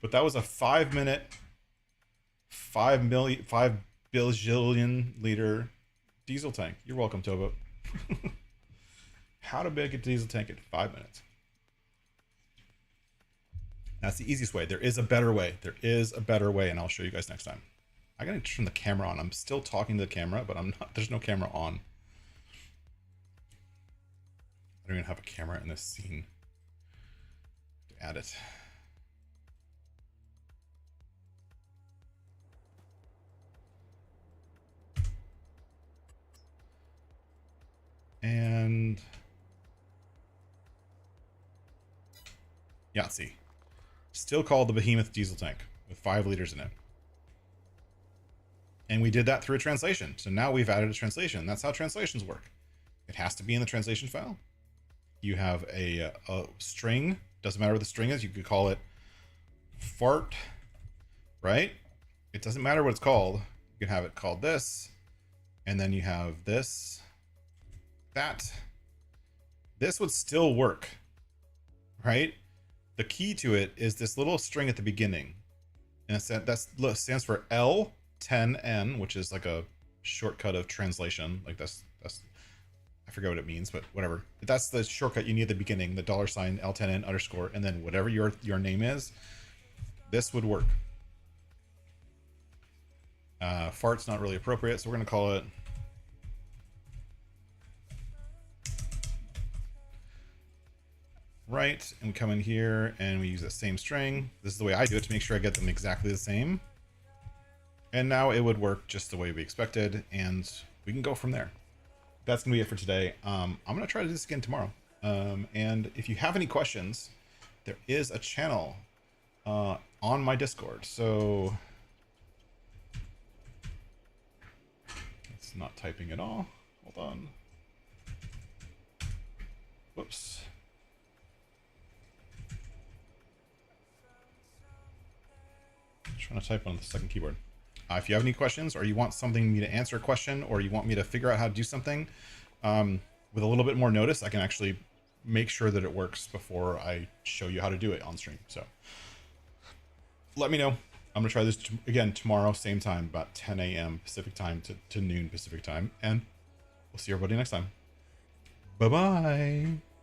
But that was a 5-minute, 5 bajillion liter diesel tank. You're welcome, Tobo. How to make a diesel tank in 5 minutes. That's the easiest way. There is a better way. There is a better way, and I'll show you guys next time. I gotta turn the camera on. I'm still talking to the camera, but I'm not. There's no camera on. I don't even have a camera in this scene to add it. Yahtzee. Still called the Behemoth diesel tank with 5 liters in it. And we did that through a translation. So now we've added a translation. That's how translations work. It has to be in the translation file. You have a string. Doesn't matter what the string is. You could call it fart, right? It doesn't matter what it's called. You can have it called this. And then you have this, that. This would still work, right? The key to it is this little string at the beginning. And that stands for L10N, which is like a shortcut of translation. Like that's I forget what it means, but whatever. But that's the shortcut you need at the beginning, the $ L10N _, and then whatever your name is, this would work. Fart's not really appropriate, so we're gonna call it right, and we come in here and we use that same string. This is the way I do it to make sure I get them exactly the same. And now it would work just the way we expected, and we can go from there. That's gonna be it for today. I'm gonna try to do this again tomorrow. And if you have any questions, there is a channel on my Discord. So it's not typing at all. Hold on. Whoops. Trying to type on the second keyboard. If you have any questions, or you want something me to answer a question, or you want me to figure out how to do something with a little bit more notice, I can actually make sure that it works before I show you how to do it on stream. So let me know. I'm gonna try this again tomorrow, same time, about 10 a.m. Pacific time to noon Pacific time, and we'll see everybody next time. Bye bye.